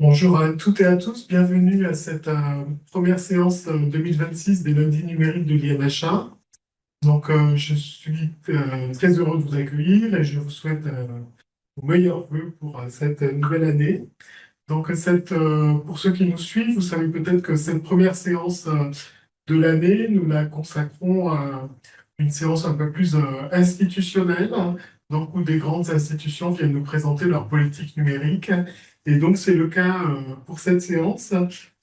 Bonjour à toutes et à tous, bienvenue à cette première séance 2026 des lundis numériques de l'INHA. Je suis très heureux de vous accueillir et je vous souhaite vos meilleurs vœux pour cette nouvelle année. Pour ceux qui nous suivent, vous savez peut-être que cette première séance de l'année, nous la consacrons à une séance un peu plus institutionnelle, donc où des grandes institutions viennent nous présenter leur politique numérique. Et donc, c'est le cas pour cette séance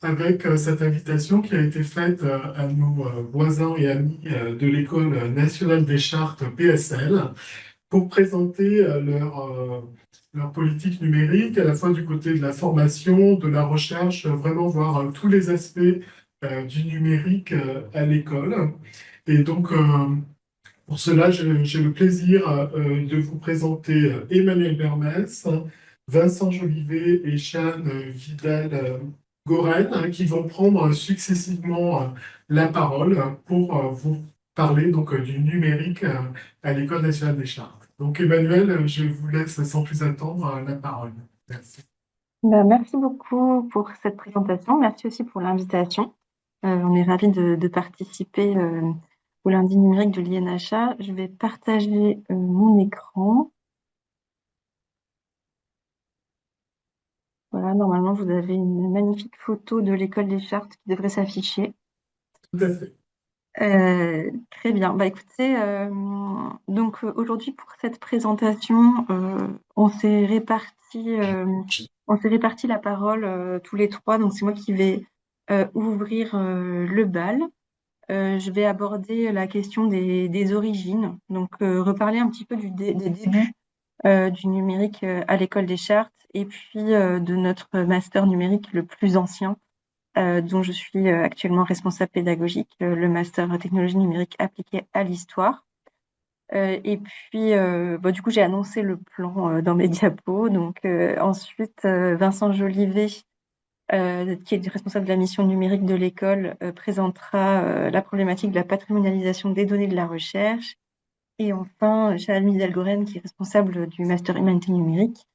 avec cette invitation qui a été faite à nos voisins et amis de l'École nationale des chartes PSL pour présenter leur politique numérique, à la fois du côté de la formation, de la recherche, vraiment voir tous les aspects du numérique à l'école. Et donc, pour cela, j'ai le plaisir de vous présenter Emmanuel Bermès, Vincent Jolivet et Jeanne Vidal-Goren, qui vont prendre successivement la parole pour vous parler du numérique à l'École nationale des chartes. Donc, Emmanuel, je vous laisse sans plus attendre la parole. Merci. Merci beaucoup pour cette présentation. Merci aussi pour l'invitation. On est ravis de participer au lundi numérique de l'INHA. Je vais partager mon écran. Voilà, normalement, vous avez une magnifique photo de l'école des chartes qui devrait s'afficher. Tout à fait. Très bien. Bah, écoutez, aujourd'hui pour cette présentation, on s'est réparti la parole tous les trois. Donc c'est moi qui vais ouvrir le bal. Je vais aborder la question des origines, donc reparler un petit peu des débuts du numérique à l'école des chartes et puis de notre master numérique le plus ancien, dont je suis actuellement responsable pédagogique, le master technologie numérique appliquée à l'histoire. Du coup, j'ai annoncé le plan dans mes diapos. Ensuite, Vincent Jolivet, qui est responsable de la mission numérique de l'école, présentera la problématique de la patrimonialisation des données de la recherche. Et enfin, Charles Algoren, qui est responsable du master humanité numérique,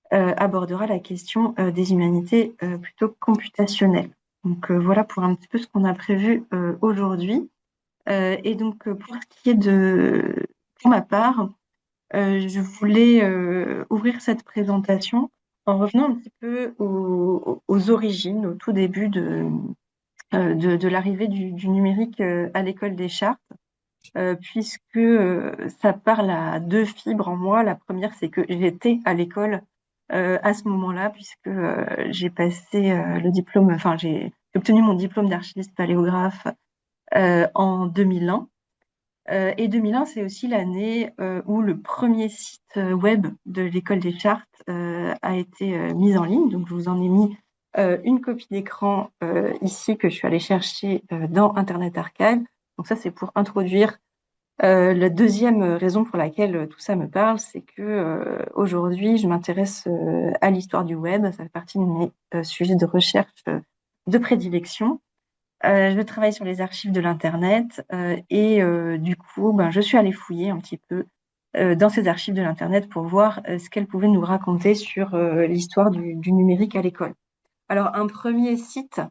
abordera la question des humanités plutôt computationnelles. Voilà pour un petit peu ce qu'on a prévu aujourd'hui. Pour ce qui est pour ma part, je voulais ouvrir cette présentation en revenant un petit peu aux origines, au tout début de l'arrivée du numérique à l'école des chartes, puisque ça parle à deux fibres en moi. La première, c'est que j'étais à l'école à ce moment-là, puisque j'ai passé le diplôme, enfin j'ai obtenu mon diplôme d'archiviste paléographe en 2001. Et 2001, c'est aussi l'année où le premier site web de l'école des chartes a été mis en ligne. Donc, je vous en ai mis une copie d'écran ici que je suis allée chercher dans Internet Archive. Donc, ça, c'est pour introduire la deuxième raison pour laquelle tout ça me parle, c'est que aujourd'hui, je m'intéresse à l'histoire du web. Ça fait partie de mes sujets de recherche de prédilection. Je travaille sur les archives de l'Internet du coup, je suis allée fouiller un petit peu dans ces archives de l'Internet pour voir ce qu'elles pouvaient nous raconter sur l'histoire du numérique à l'école. Alors, un premier site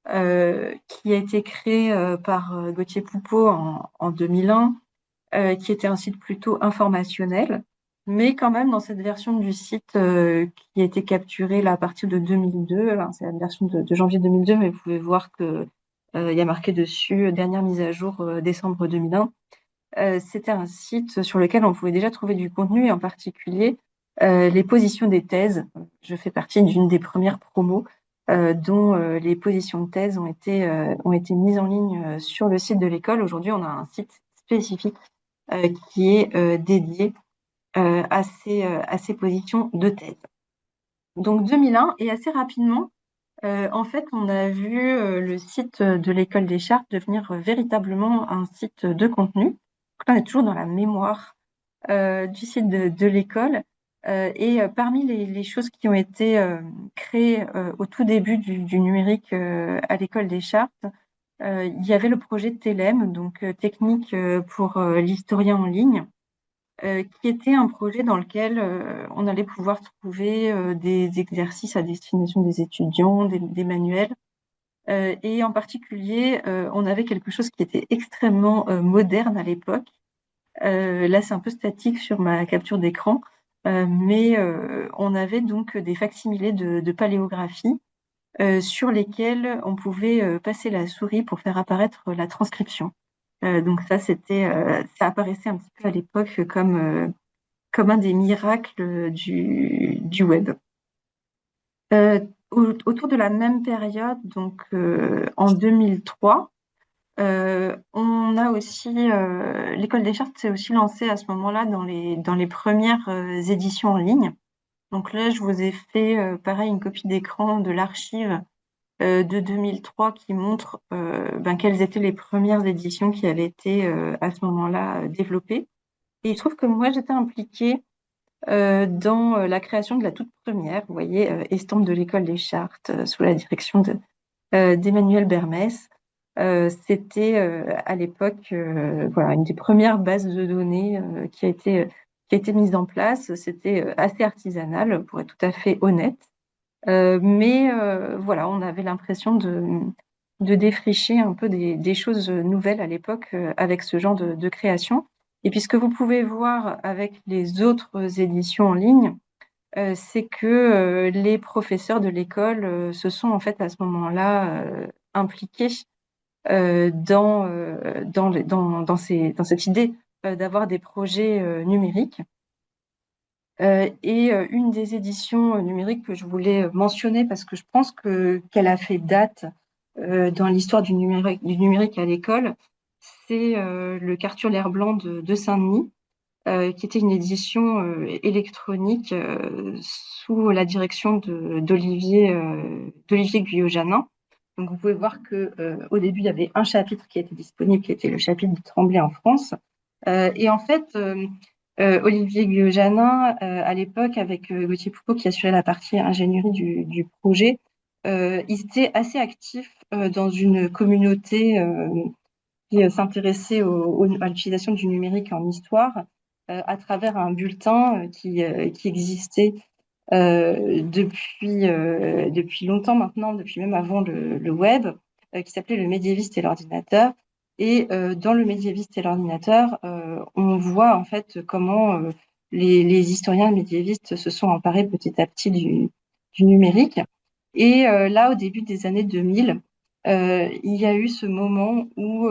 qui a été créé par Gauthier Poupeau en 2001, qui était un site plutôt informationnel, mais quand même dans cette version du site qui a été capturée là, à partir de 2002, hein, c'est la version de janvier 2002, mais vous pouvez voir que il y a marqué dessus dernière mise à jour décembre 2001. C'était un site sur lequel on pouvait déjà trouver du contenu et en particulier les positions des thèses. Je fais partie d'une des premières promos dont les positions de thèse ont été mises en ligne sur le site de l'école. Aujourd'hui, on a un site spécifique qui est dédié à ces positions de thèse. Donc 2001, et assez rapidement, en fait, on a vu le site de l'école des chartes devenir véritablement un site de contenu. Donc là, on est toujours dans la mémoire du site de l'école. Parmi les choses qui ont été créées au tout début du numérique à l'école des chartes, il y avait le projet TELEM, donc technique pour l'historien en ligne, qui était un projet dans lequel on allait pouvoir trouver des exercices à destination des étudiants, des manuels. Et en particulier, on avait quelque chose qui était extrêmement moderne à l'époque. Là, c'est un peu statique sur ma capture d'écran, mais on avait donc des facsimilés de paléographie sur lesquels on pouvait passer la souris pour faire apparaître la transcription. Donc ça, ça apparaissait un petit peu à l'époque comme un des miracles du web. Autour de la même période, donc en 2003, on a aussi l'école des chartes s'est aussi lancée à ce moment-là dans les premières éditions en ligne. Donc là, je vous ai fait pareil une copie d'écran de l'archive de 2003 qui montre quelles étaient les premières éditions qui avaient été à ce moment-là développées. Et il se trouve que moi, j'étais impliquée dans la création de la toute première, vous voyez, estampe de l'école des chartes sous la direction d'Emmanuel Bermès. C'était à l'époque voilà, une des premières bases de données qui a été mise en place. C'était assez artisanal, pour être tout à fait honnête. Mais voilà, on avait l'impression de défricher un peu des choses nouvelles à l'époque avec ce genre de création. Et puis ce que vous pouvez voir avec les autres éditions en ligne, c'est que les professeurs de l'école se sont en fait à ce moment-là impliqués dans cette idée d'avoir des projets numériques. Et une des éditions numériques que je voulais mentionner parce que je pense qu'elle a fait date dans l'histoire du numérique à l'école, c'est le Cartulaire blanc de Saint-Denis, qui était une édition électronique sous la direction d'Olivier Guyot-Janin. Donc vous pouvez voir que au début il y avait un chapitre qui était disponible, qui était le chapitre de Tremblay en France. Et en fait, Olivier Guyot-Janin, à l'époque, avec Gauthier Poupeau qui assurait la partie ingénierie du projet, ils étaient assez actifs dans une communauté qui s'intéressait à l'utilisation du numérique en histoire à travers un bulletin qui existait depuis longtemps maintenant, depuis même avant le web, qui s'appelait Le médiéviste et l'ordinateur. Et dans Le médiéviste et l'ordinateur, on voit en fait comment les historiens médiévistes se sont emparés petit à petit du numérique. Et là, au début des années 2000, il y a eu ce moment où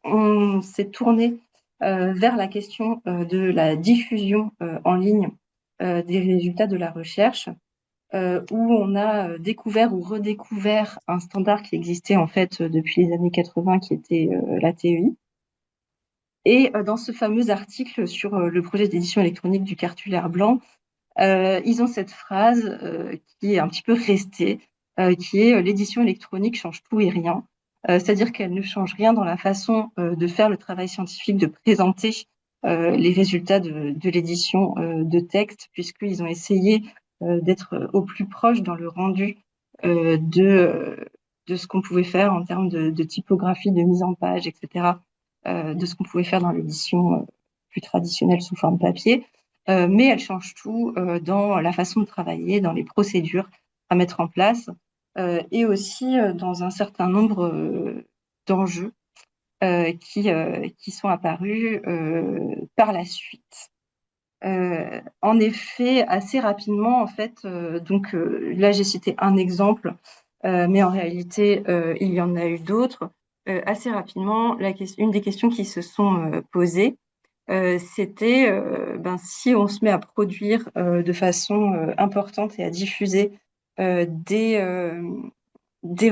on s'est tourné vers la question de la diffusion en ligne des résultats de la recherche, où on a découvert ou redécouvert un standard qui existait en fait depuis les années 80, qui était la TEI. Et dans ce fameux article sur le projet d'édition électronique du cartulaire blanc, ils ont cette phrase qui est un petit peu restée, qui est l'édition électronique change tout et rien. C'est-à-dire qu'elle ne change rien dans la façon de faire le travail scientifique, de présenter les résultats de l'édition de texte, puisqu'ils ont essayé d'être au plus proche dans le rendu de ce qu'on pouvait faire en termes de typographie, de mise en page, etc., de ce qu'on pouvait faire dans l'édition plus traditionnelle sous forme papier. Mais elle change tout dans la façon de travailler, dans les procédures à mettre en place et aussi dans un certain nombre d'enjeux qui sont apparus par la suite. En effet, assez rapidement, en fait, donc là j'ai cité un exemple, mais en réalité il y en a eu d'autres. Assez rapidement, une des questions qui se sont posées, c'était si on se met à produire de façon importante et à diffuser des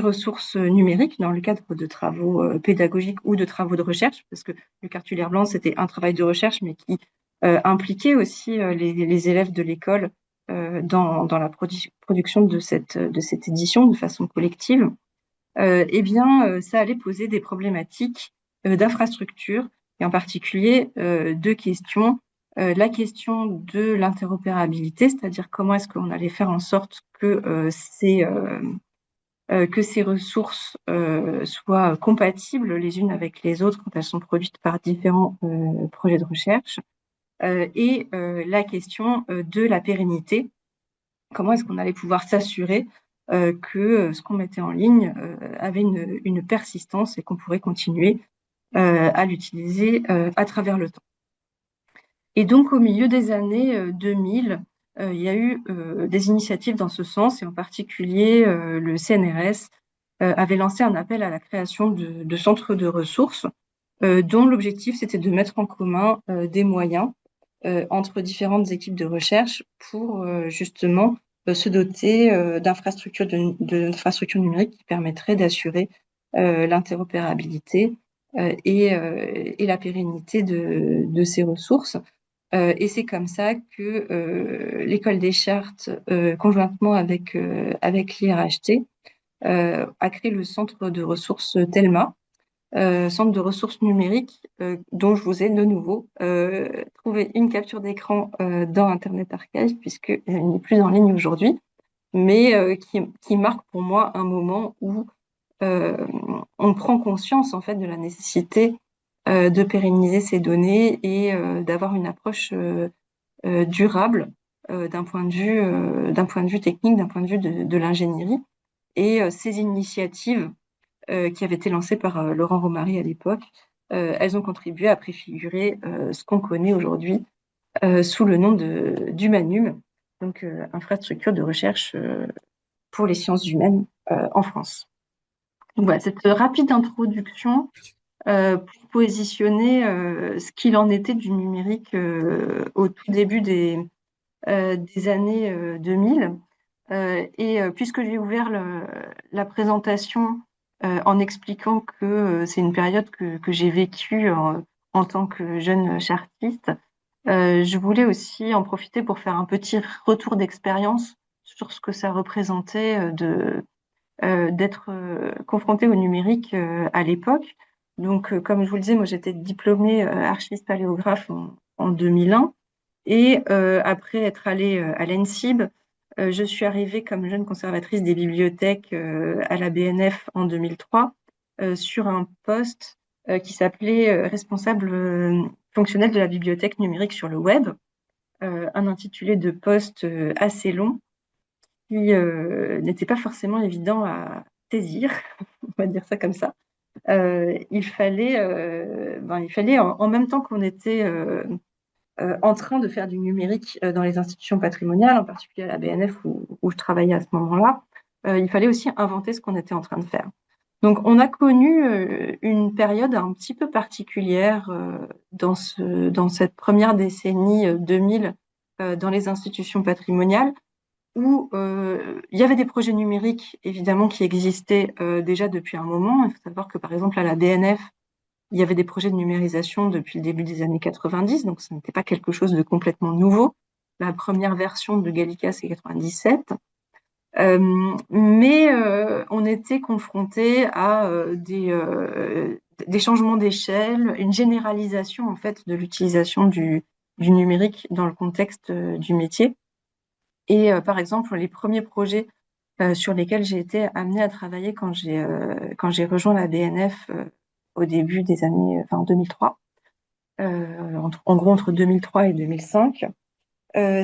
ressources numériques dans le cadre de travaux pédagogiques ou de travaux de recherche, parce que le cartulaire blanc, c'était un travail de recherche, mais qui impliquait aussi les élèves de l'école dans la production de cette édition de façon collective. Ça allait poser des problématiques d'infrastructure et en particulier deux questions. La question de l'interopérabilité, c'est-à-dire comment est-ce qu'on allait faire en sorte que ces ressources soient compatibles les unes avec les autres quand elles sont produites par différents projets de recherche. et la question de la pérennité. Comment est-ce qu'on allait pouvoir s'assurer que ce qu'on mettait en ligne avait une persistance et qu'on pourrait continuer à l'utiliser à travers le temps. Et donc, au milieu des années 2000, il y a eu des initiatives dans ce sens, et en particulier le CNRS avait lancé un appel à la création de centres de ressources dont l'objectif c'était de mettre en commun des moyens entre différentes équipes de recherche pour justement se doter d'infrastructures numériques qui permettraient d'assurer l'interopérabilité et la pérennité de ces ressources. Et c'est comme ça que l'École des Chartes, conjointement avec l'IRHT, a créé le centre de ressources Telma, centre de ressources numériques, dont je vous ai de nouveau trouvé une capture d'écran dans Internet Archive, puisqu'il n'est plus en ligne aujourd'hui, mais qui marque pour moi un moment où on prend conscience en fait de la nécessité de pérenniser ces données et d'avoir une approche durable d'un point de vue technique, d'un point de vue de l'ingénierie. Et ces initiatives qui avaient été lancées par Laurent Romary à l'époque, elles ont contribué à préfigurer ce qu'on connaît aujourd'hui sous le nom d'Humanum, donc infrastructure de recherche pour les sciences humaines en France. Donc voilà, cette rapide introduction pour positionner ce qu'il en était du numérique au tout début des années 2000. Et puisque j'ai ouvert la présentation en expliquant que c'est une période que j'ai vécue en tant que jeune chartiste, je voulais aussi en profiter pour faire un petit retour d'expérience sur ce que ça représentait d'être confrontée au numérique à l'époque. Donc, comme je vous le disais, moi j'étais diplômée archiviste paléographe en 2001. Et après être allée à l'ENSIB, je suis arrivée comme jeune conservatrice des bibliothèques à la BNF en 2003 sur un poste qui s'appelait responsable fonctionnel de la bibliothèque numérique sur le web, un intitulé de poste assez long qui n'était pas forcément évident à saisir, on va dire ça comme ça. Il fallait en même temps qu'on était en train de faire du numérique dans les institutions patrimoniales, en particulier à la BNF où je travaillais à ce moment-là, il fallait aussi inventer ce qu'on était en train de faire. Donc, on a connu une période un petit peu particulière dans cette première décennie 2000 dans les institutions patrimoniales, où il y avait des projets numériques, évidemment, qui existaient déjà depuis un moment. Il faut savoir que, par exemple, à la BNF, il y avait des projets de numérisation depuis le début des années 90, donc ce n'était pas quelque chose de complètement nouveau. La première version de Gallica, c'est 97. Mais on était confronté à des changements d'échelle, une généralisation en fait de l'utilisation du numérique dans le contexte du métier. Et par exemple, les premiers projets sur lesquels j'ai été amenée à travailler quand j'ai rejoint la BNF au début des années, enfin en 2003, en gros entre 2003 et 2005,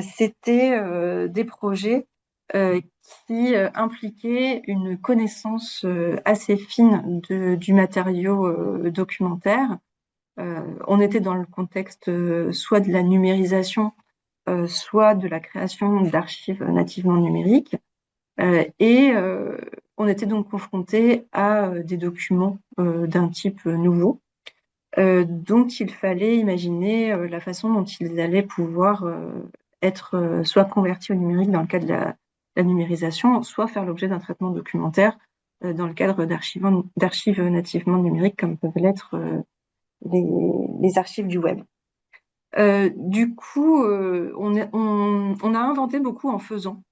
c'était des projets euh, qui impliquaient une connaissance assez fine du matériau documentaire. On était dans le contexte soit de la numérisation, soit de la création d'archives nativement numériques. Et on était donc confronté à des documents d'un type nouveau, dont il fallait imaginer la façon dont ils allaient pouvoir être soit convertis au numérique dans le cadre de la numérisation, soit faire l'objet d'un traitement documentaire dans le cadre d'archives nativement numériques, comme peuvent l'être les archives du web. Du coup, on a inventé beaucoup en faisant.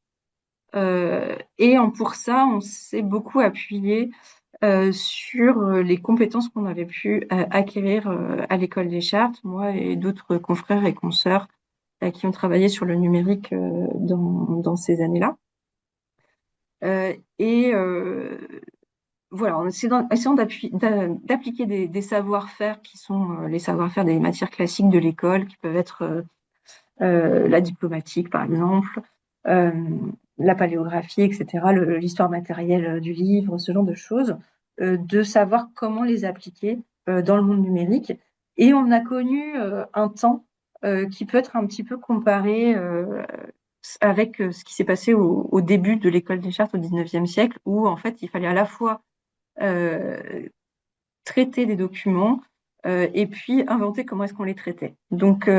Et pour ça, on s'est beaucoup appuyé sur les compétences qu'on avait pu acquérir à l'école des chartes, moi et d'autres confrères et consoeurs qui ont travaillé sur le numérique dans ces années-là. Et voilà, en essayant d'appliquer des savoir-faire qui sont les savoir-faire des matières classiques de l'école, qui peuvent être la diplomatique, par exemple, euh, la paléographie, etc., l'histoire matérielle du livre, ce genre de choses, de savoir comment les appliquer dans le monde numérique. Et on a connu un temps qui peut être un petit peu comparé avec ce qui s'est passé au début de l'école des chartes au XIXe siècle, où en fait il fallait à la fois euh, traiter des documents et puis inventer comment est-ce qu'on les traitait. Donc,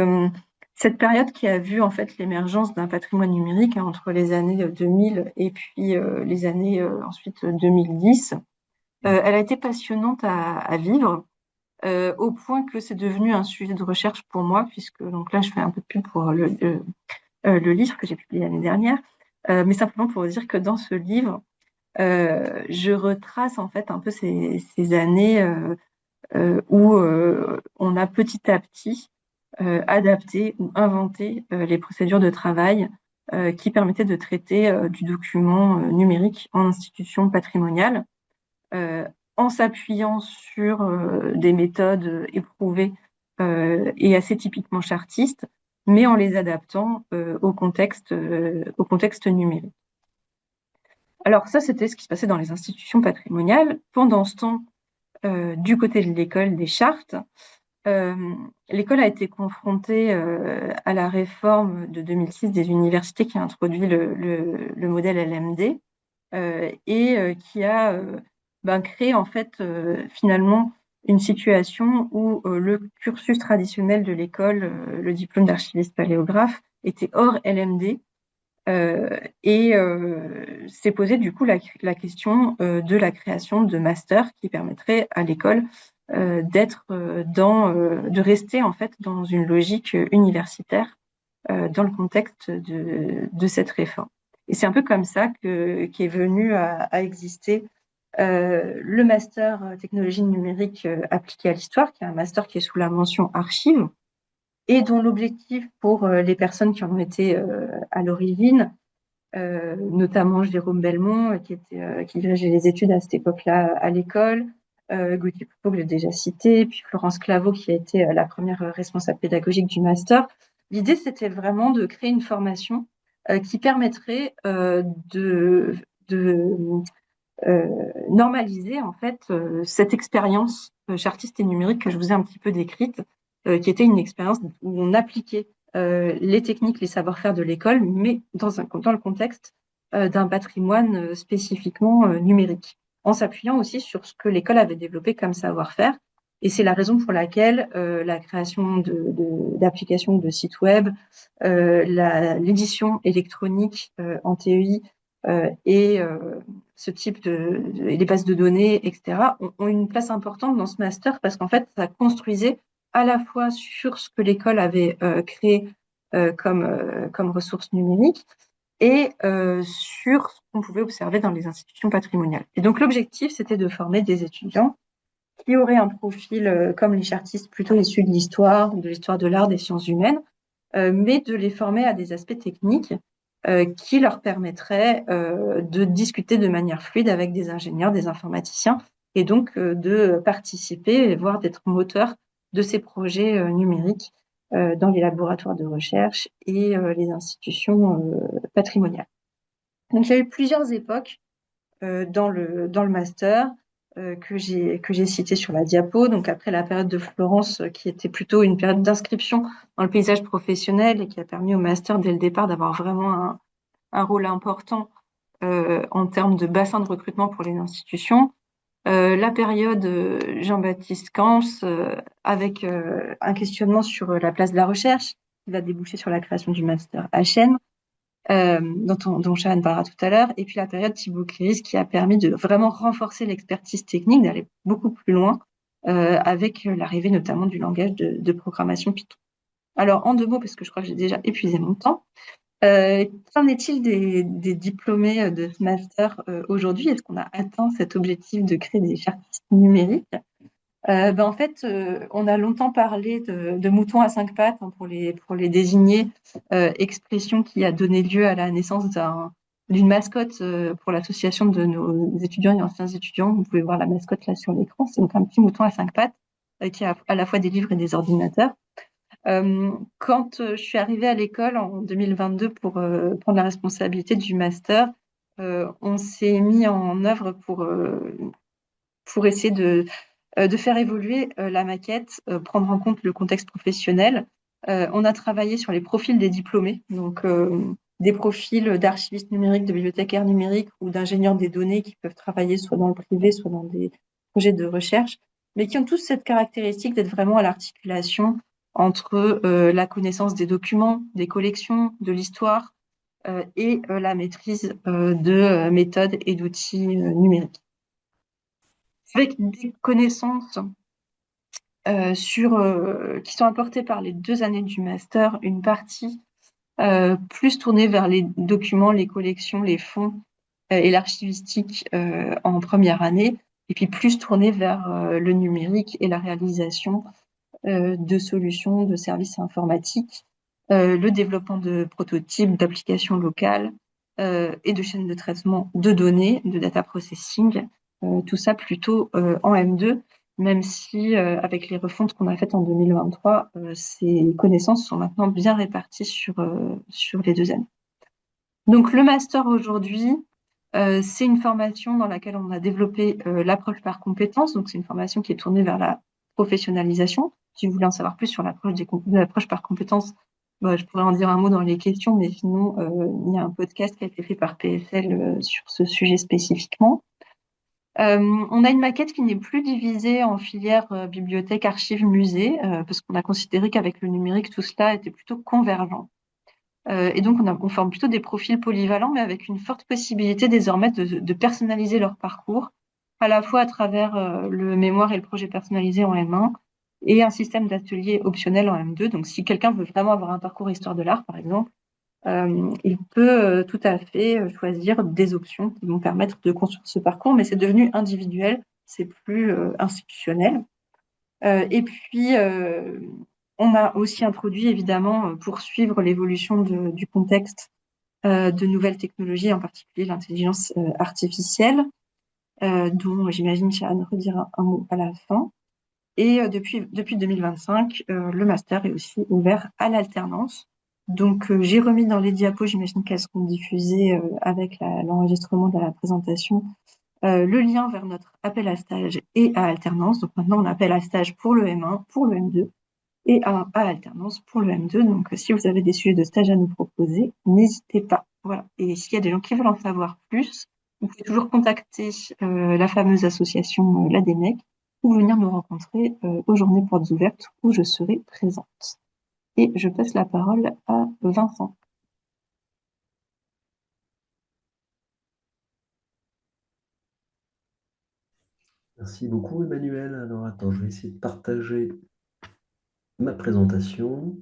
cette période qui a vu en fait l'émergence d'un patrimoine numérique entre les années 2000 et puis les années ensuite 2010, elle a été passionnante à vivre. Au point que c'est devenu un sujet de recherche pour moi, puisque donc là je fais un peu de pub pour le livre que j'ai publié l'année dernière, mais simplement pour dire que dans ce livre, je retrace en fait un peu ces années où on a petit à petit adapté ou inventé les procédures de travail qui permettaient de traiter du document numérique en institution patrimoniale, euh, en s'appuyant sur des méthodes éprouvées et assez typiquement chartistes, mais en les adaptant au contexte numérique. Alors ça, c'était ce qui se passait dans les institutions patrimoniales. Pendant ce temps, du côté de l'école des chartes, euh, l'école a été confrontée à la réforme de 2006 des universités qui a introduit le modèle LMD et qui a créé en fait finalement une situation où le cursus traditionnel de l'école, le diplôme d'archiviste paléographe, était hors LMD et s'est posé du coup la question de la création de masters qui permettrait à l'école de rester en fait dans une logique universitaire dans le contexte de cette réforme. Et c'est un peu comme ça qu'est venu à exister le master technologie numérique appliquée à l'histoire, qui est un master qui est sous la mention archive et dont l'objectif pour les personnes qui en ont été à l'origine, notamment Jérôme Belmont, qui dirigeait les études à cette époque-là à l'école, Gauthier Coupeau, que j'ai déjà cité, puis Florence Claveau, qui a été la première responsable pédagogique du master. L'idée, c'était vraiment de créer une formation qui permettrait de normaliser en fait cette expérience chartiste et numérique que je vous ai un petit peu décrite, qui était une expérience où on appliquait les techniques, les savoir-faire de l'école, mais dans le contexte d'un patrimoine spécifiquement numérique, en s'appuyant aussi sur ce que l'école avait développé comme savoir-faire. Et c'est la raison pour laquelle la création d'applications de sites web, l'édition électronique en TEI et ce type les bases de données, etc., ont une place importante dans ce master parce qu'en fait, ça construisait à la fois sur ce que l'école avait créé comme ressources numériques et sur ce qu'on pouvait observer dans les institutions patrimoniales. Et donc, l'objectif, c'était de former des étudiants qui auraient un profil comme les chartistes plutôt issus de l'histoire de l'art, des sciences humaines, mais de les former à des aspects techniques qui leur permettraient de discuter de manière fluide avec des ingénieurs, des informaticiens, et donc de participer, voire d'être moteur de ces projets numériques dans les laboratoires de recherche et les institutions patrimoniales. Donc il y a eu plusieurs époques dans le master que j'ai cité sur la diapo. Donc après la période de Florence, qui était plutôt une période d'inscription dans le paysage professionnel et qui a permis au master dès le départ d'avoir vraiment un rôle important en termes de bassin de recrutement pour les institutions. La période Jean-Baptiste Camps avec un questionnement sur la place de la recherche qui va déboucher sur la création du master HN dont Sharon parlera tout à l'heure, et puis la période Thibaut Cléris qui a permis de vraiment renforcer l'expertise technique, d'aller beaucoup plus loin, avec l'arrivée notamment du langage de programmation Python. Alors, en deux mots, parce que je crois que j'ai déjà épuisé mon temps, qu'en est-il des diplômés de ce master aujourd'hui? Est-ce qu'on a atteint cet objectif de créer des chartistes numériques? En fait, on a longtemps parlé de moutons à cinq pattes hein, pour les désigner, expression qui a donné lieu à la naissance d'une mascotte pour l'association de nos étudiants et anciens étudiants. Vous pouvez voir la mascotte là sur l'écran. C'est donc un petit mouton à 5 pattes qui a à la fois des livres et des ordinateurs. Quand je suis arrivée à l'école en 2022 pour prendre la responsabilité du master, on s'est mis en œuvre pour essayer de faire évoluer la maquette, prendre en compte le contexte professionnel. On a travaillé sur les profils des diplômés, donc des profils d'archivistes numériques, de bibliothécaires numériques ou d'ingénieurs des données qui peuvent travailler soit dans le privé, soit dans des projets de recherche, mais qui ont tous cette caractéristique d'être vraiment à l'articulation entre la connaissance des documents, des collections, de l'histoire et la maîtrise de méthodes et d'outils numériques. Avec des connaissances qui sont apportées par les 2 années du master, une partie plus tournée vers les documents, les collections, les fonds et l'archivistique en première année, et puis plus tournée vers le numérique et la réalisation de solutions, de services informatiques, le développement de prototypes, d'applications locales et de chaînes de traitement de données, de data processing, tout ça plutôt en M2, même si avec les refontes qu'on a faites en 2023, ces connaissances sont maintenant bien réparties sur les 2 années. Donc le master aujourd'hui, c'est une formation dans laquelle on a développé l'approche par compétences. Donc c'est une formation qui est tournée vers la professionnalisation. Si vous voulez en savoir plus sur de l'approche par compétences, je pourrais en dire un mot dans les questions, mais sinon, il y a un podcast qui a été fait par PSL sur ce sujet spécifiquement. On a une maquette qui n'est plus divisée en filière bibliothèque, archives, musée, parce qu'on a considéré qu'avec le numérique, tout cela était plutôt convergent. Et donc, on forme plutôt des profils polyvalents, mais avec une forte possibilité désormais de personnaliser leur parcours, à la fois à travers le mémoire et le projet personnalisé en M1, et un système d'atelier optionnel en M2. Donc, si quelqu'un veut vraiment avoir un parcours histoire de l'art, par exemple, il peut tout à fait choisir des options qui vont permettre de construire ce parcours, mais c'est devenu individuel, c'est plus institutionnel. Et puis, on a aussi introduit, évidemment, pour suivre l'évolution du contexte, de nouvelles technologies, en particulier l'intelligence artificielle, dont j'imagine Shahan redira un mot à la fin. Et depuis 2025, le master est aussi ouvert à l'alternance. Donc, j'ai remis dans les diapos, j'imagine qu'elles seront diffusées avec l'enregistrement de la présentation, le lien vers notre appel à stage et à alternance. Donc maintenant, on appelle à stage pour le M1, pour le M2 et à alternance pour le M2. Donc si vous avez des sujets de stage à nous proposer, n'hésitez pas. Voilà. Et s'il y a des gens qui veulent en savoir plus, vous pouvez toujours contacter la fameuse association l'ADEMEC ou venir nous rencontrer aux journées portes ouvertes où je serai présente. Et je passe la parole à Vincent. Merci beaucoup, Emmanuel. Alors, attends, je vais essayer de partager ma présentation.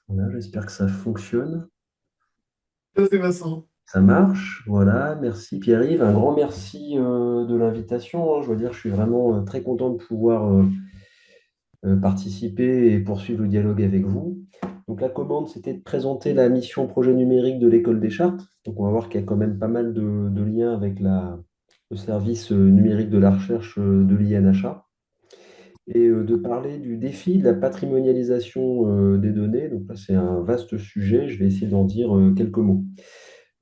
Voilà, j'espère que ça fonctionne. Ça, c'est Vincent. Ça marche, voilà. Merci Pierre-Yves. Un grand merci de l'invitation, hein. Je dois dire, je suis vraiment très content de pouvoir participer et poursuivre le dialogue avec vous. Donc, la commande, c'était de présenter la mission projet numérique de l'École des Chartes. Donc, on va voir qu'il y a quand même pas mal de liens avec le service numérique de la recherche de l'INHA. Et de parler du défi de la patrimonialisation des données. Donc là, c'est un vaste sujet. Je vais essayer d'en dire quelques mots.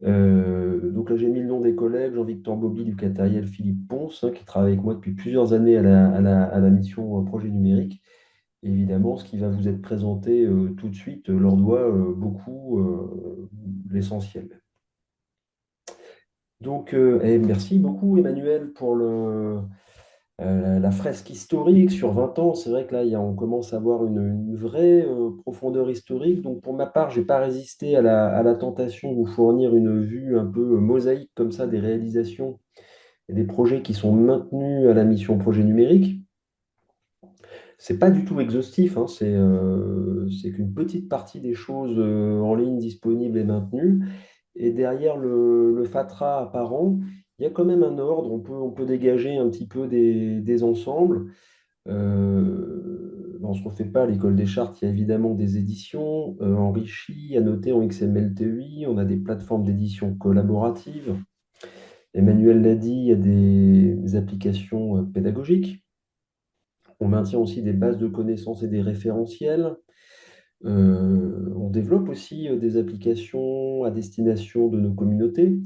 Donc là, j'ai mis le nom des collègues, Jean-Victor Bobby, Lucas Tariel, Philippe Ponce, hein, qui travaillent avec moi depuis plusieurs années à la mission projet numérique. Et évidemment, ce qui va vous être présenté tout de suite leur doit beaucoup l'essentiel. Donc, merci beaucoup, Emmanuel, pour la fresque historique sur 20 ans. C'est vrai que là, on commence à avoir une vraie profondeur historique. Donc, pour ma part, je n'ai pas résisté à la tentation de vous fournir une vue un peu mosaïque comme ça des réalisations et des projets qui sont maintenus à la mission projet numérique. C'est pas du tout exhaustif, hein, c'est qu'une petite partie des choses en ligne disponibles est maintenue. Et derrière le fatras apparent, il y a quand même un ordre. On peut dégager un petit peu des ensembles. on ne se refait pas à l'école des chartes, il y a évidemment des éditions enrichies, annotées en XML-TEI, on a des plateformes d'édition collaboratives. Emmanuel l'a dit, il y a des applications pédagogiques. On maintient aussi des bases de connaissances et des référentiels. On développe aussi des applications à destination de nos communautés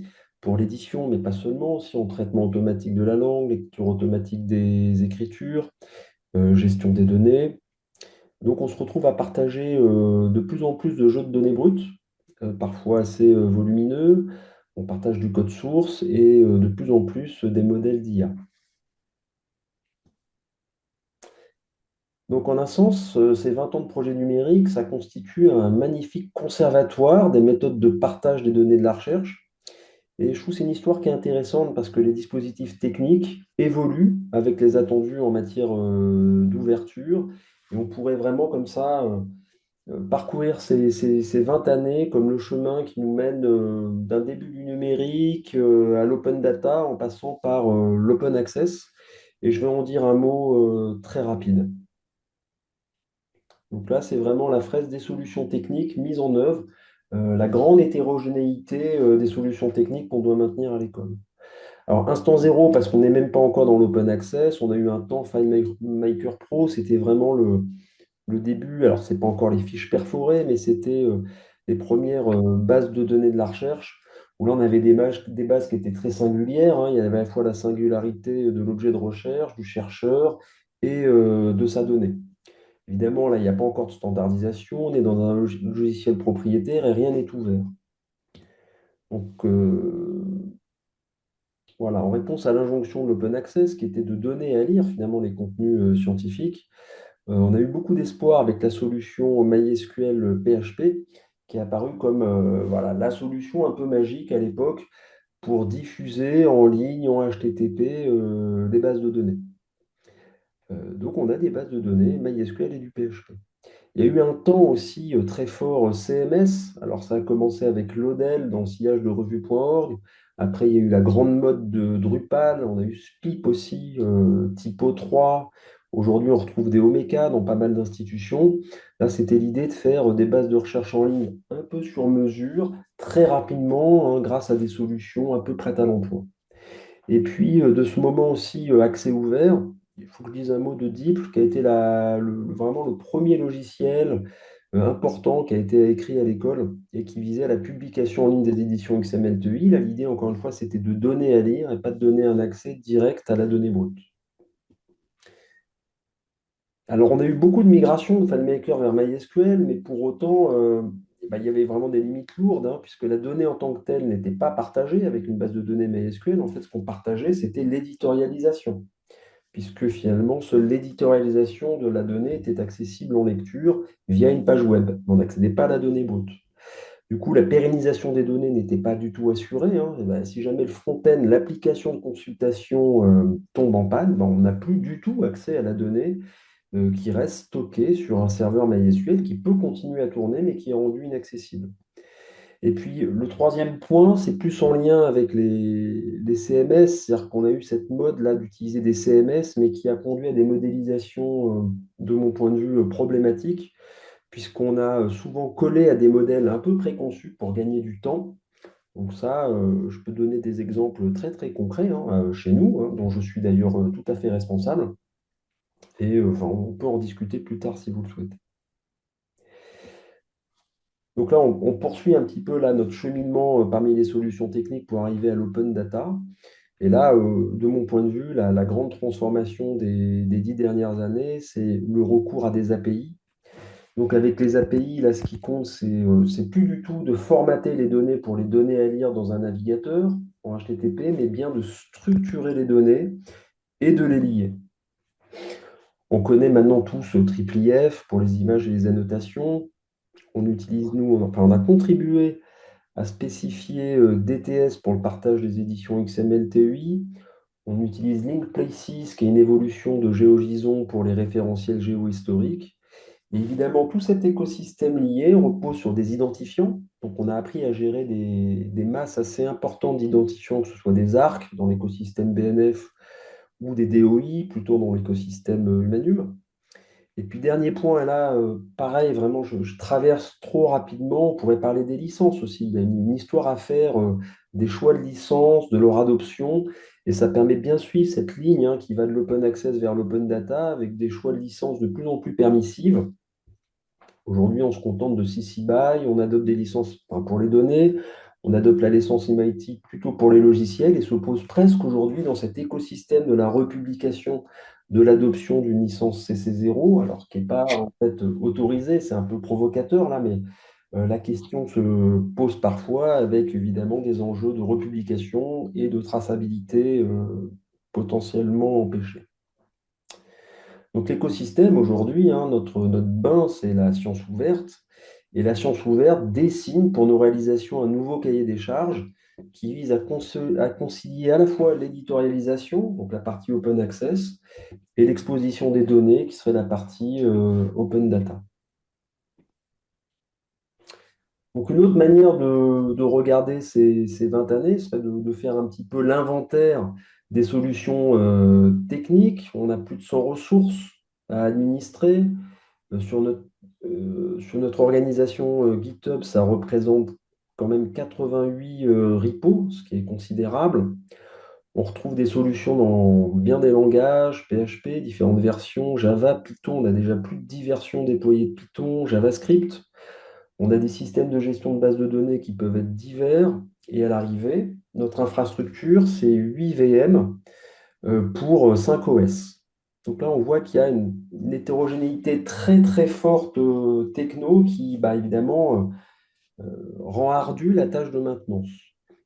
pour l'édition, mais pas seulement, aussi en traitement automatique de la langue, lecture automatique des écritures, gestion des données. Donc on se retrouve à partager de plus en plus de jeux de données brutes, parfois assez volumineux. On partage du code source et de plus en plus des modèles d'IA. Donc en un sens, ces 20 ans de projet numérique, ça constitue un magnifique conservatoire des méthodes de partage des données de la recherche. Et je trouve que c'est une histoire qui est intéressante parce que les dispositifs techniques évoluent avec les attendus en matière d'ouverture. Et on pourrait vraiment comme ça parcourir ces 20 années comme le chemin qui nous mène d'un début du numérique à l'open data en passant par l'open access. Et je vais en dire un mot très rapide. Donc là, c'est vraiment la fraise des solutions techniques mises en œuvre, la grande hétérogénéité des solutions techniques qu'on doit maintenir à l'école. Alors, instant zéro, parce qu'on n'est même pas encore dans l'open access, on a eu un temps FileMaker Pro, c'était vraiment le début. Alors, ce n'est pas encore les fiches perforées, mais c'était les premières bases de données de la recherche, où là, on avait des bases qui étaient très singulières, hein. Il y avait à la fois la singularité de l'objet de recherche, du chercheur et de sa donnée. Évidemment, là, il n'y a pas encore de standardisation, on est dans un logiciel propriétaire et rien n'est ouvert. Donc, voilà, en réponse à l'injonction de l'open access, qui était de donner à lire finalement les contenus scientifiques, on a eu beaucoup d'espoir avec la solution MySQL PHP, qui est apparue comme voilà, la solution un peu magique à l'époque pour diffuser en ligne, en HTTP, des bases de données. Donc, on a des bases de données MySQL et du PHP. Il y a eu un temps aussi très fort CMS. Alors, ça a commencé avec Lodel dans le sillage de revue.org. Après, il y a eu la grande mode de Drupal. On a eu Spip aussi, Typo 3. Aujourd'hui, on retrouve des Omeka dans pas mal d'institutions. Là, c'était l'idée de faire des bases de recherche en ligne un peu sur mesure, très rapidement, hein, grâce à des solutions un peu prêtes à l'emploi. Et puis, de ce moment aussi, accès ouvert, il faut que je dise un mot de DeepL, qui a été vraiment le premier logiciel important qui a été écrit à l'école et qui visait à la publication en ligne des éditions XML2i. Là, l'idée, encore une fois, c'était de donner à lire et pas de donner un accès direct à la donnée brute. Alors, on a eu beaucoup de migrations de FileMaker vers MySQL, mais pour autant, il y avait vraiment des limites lourdes, hein, puisque la donnée en tant que telle n'était pas partagée avec une base de données MySQL. En fait, ce qu'on partageait, c'était l'éditorialisation, puisque finalement, seule l'éditorialisation de la donnée était accessible en lecture via une page web. On n'accédait pas à la donnée brute. Du coup, la pérennisation des données n'était pas du tout assurée, hein. Et ben, si jamais le front-end, l'application de consultation tombe en panne, ben, on n'a plus du tout accès à la donnée qui reste stocké sur un serveur MySQL qui peut continuer à tourner, mais qui est rendu inaccessible. Et puis, le troisième point, c'est plus en lien avec les CMS, c'est-à-dire qu'on a eu cette mode-là d'utiliser des CMS, mais qui a conduit à des modélisations, de mon point de vue, problématiques, puisqu'on a souvent collé à des modèles un peu préconçus pour gagner du temps. Donc ça, je peux donner des exemples très très concrets hein, chez nous, hein, dont je suis d'ailleurs tout à fait responsable. Et enfin, on peut en discuter plus tard si vous le souhaitez. Donc là, on poursuit un petit peu là, notre cheminement parmi les solutions techniques pour arriver à l'open data. Et là, de mon point de vue, la grande transformation des 10 dernières années, c'est le recours à des API. Donc avec les API, là, ce qui compte, c'est plus du tout de formater les données pour les donner à lire dans un navigateur en HTTP, mais bien de structurer les données et de les lier. On connaît maintenant tous TripleIF pour les images et les annotations. On utilise, on a contribué à spécifier DTS pour le partage des éditions XML-TEI. On utilise LinkPlaces, qui est une évolution de GeoJSON pour les référentiels géohistoriques. Et évidemment, tout cet écosystème lié repose sur des identifiants. Donc, on a appris à gérer des masses assez importantes d'identifiants, que ce soit des arcs dans l'écosystème BNF ou des DOI, plutôt dans l'écosystème Humanum. Et puis dernier point, et là, pareil, vraiment, je traverse trop rapidement. On pourrait parler des licences aussi. Il y a une histoire à faire, des choix de licences, de leur adoption. Et ça permet de bien suivre cette ligne hein, qui va de l'open access vers l'open data avec des choix de licences de plus en plus permissives. Aujourd'hui, on se contente de CC BY, on adopte des licences enfin, pour les données, on adopte la licence MIT plutôt pour les logiciels et s'oppose presque aujourd'hui dans cet écosystème de la republication de l'adoption d'une licence CC0, alors qui n'est pas en fait autorisée, c'est un peu provocateur là, mais la question se pose parfois avec évidemment des enjeux de republication et de traçabilité potentiellement empêchés. Donc l'écosystème aujourd'hui, hein, notre bain, c'est la science ouverte. Et la science ouverte dessine pour nos réalisations un nouveau cahier des charges qui vise à concilier à la fois l'éditorialisation, donc la partie open access, et l'exposition des données, qui serait la partie open data. Donc une autre manière de regarder ces 20 années serait de faire un petit peu l'inventaire des solutions techniques. On a plus de 100 ressources à administrer. Sur notre organisation GitHub, ça représente quand même 88 repos, ce qui est considérable. On retrouve des solutions dans bien des langages, PHP, différentes versions, Java, Python. On a déjà plus de 10 versions déployées de Python, JavaScript. On a des systèmes de gestion de bases de données qui peuvent être divers. Et à l'arrivée, notre infrastructure, c'est 8 VM pour 5 OS. Donc là, on voit qu'il y a une hétérogénéité très très forte techno qui, bah, évidemment, rend ardue la tâche de maintenance.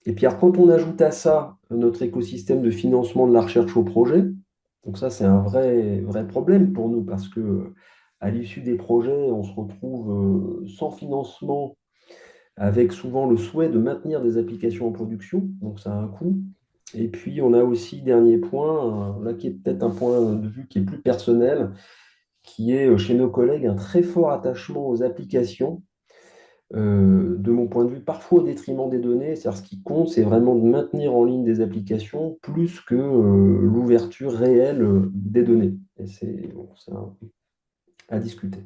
Et puis, alors, quand on ajoute à ça notre écosystème de financement de la recherche au projet, donc ça, c'est un vrai problème pour nous parce que à l'issue des projets, on se retrouve sans financement avec souvent le souhait de maintenir des applications en production, donc ça a un coût. Et puis, on a aussi, dernier point, là qui est peut-être un point de vue qui est plus personnel, qui est chez nos collègues un très fort attachement aux applications, de mon point de vue, parfois au détriment des données. C'est-à-dire, ce qui compte, c'est vraiment de maintenir en ligne des applications plus que l'ouverture réelle des données. Et c'est bon, à discuter.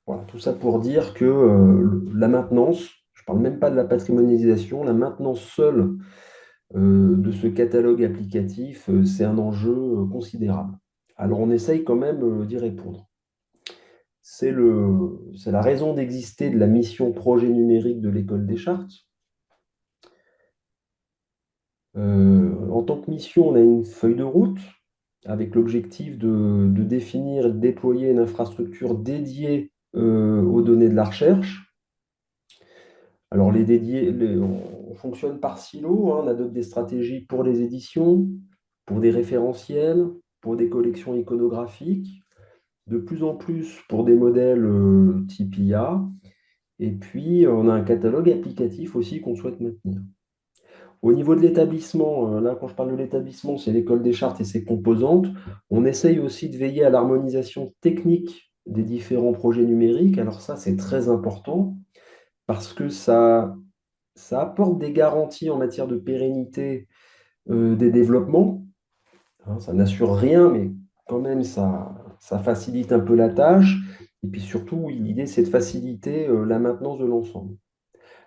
Voilà, tout ça pour dire que la maintenance, je ne parle même pas de la patrimonialisation, la maintenance seule de ce catalogue applicatif, c'est un enjeu considérable. Alors on essaye quand même d'y répondre. C'est la raison d'exister de la mission projet numérique de l'École des Chartes. En tant que mission, on a une feuille de route avec l'objectif de définir et de déployer une infrastructure dédiée aux données de la recherche. Alors, on fonctionne par silo, hein, on adopte des stratégies pour les éditions, pour des référentiels, pour des collections iconographiques, de plus en plus pour des modèles type IA, et puis on a un catalogue applicatif aussi qu'on souhaite maintenir. Au niveau de l'établissement, là quand je parle de l'établissement, c'est l'École des Chartes et ses composantes, on essaye aussi de veiller à l'harmonisation technique des différents projets numériques. Alors ça, c'est très important parce que ça apporte des garanties en matière de pérennité des développements. Hein, ça n'assure rien, mais quand même, ça facilite un peu la tâche. Et puis surtout, oui, l'idée, c'est de faciliter la maintenance de l'ensemble.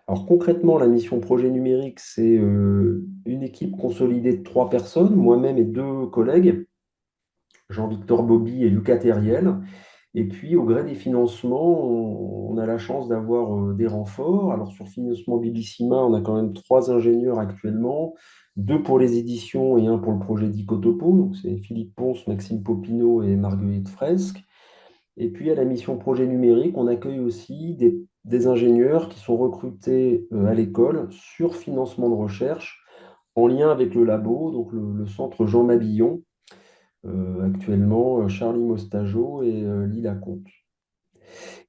Alors concrètement, la mission projet numérique, c'est une équipe consolidée de 3 personnes, moi-même et 2 collègues, Jean-Victor Bobby et Lucas Terriel. Et puis, au gré des financements, on a la chance d'avoir des renforts. Alors, sur financement Bibissima, on a quand même 3 ingénieurs actuellement, 2 pour les éditions et un pour le projet d'Icotopo. Donc, c'est Philippe Ponce, Maxime Popinot et Marguerite Fresque. Et puis, à la mission projet numérique, on accueille aussi des ingénieurs qui sont recrutés à l'école sur financement de recherche en lien avec le labo, donc le centre Jean Mabillon, actuellement Charlie Mostajo et Lila Comte.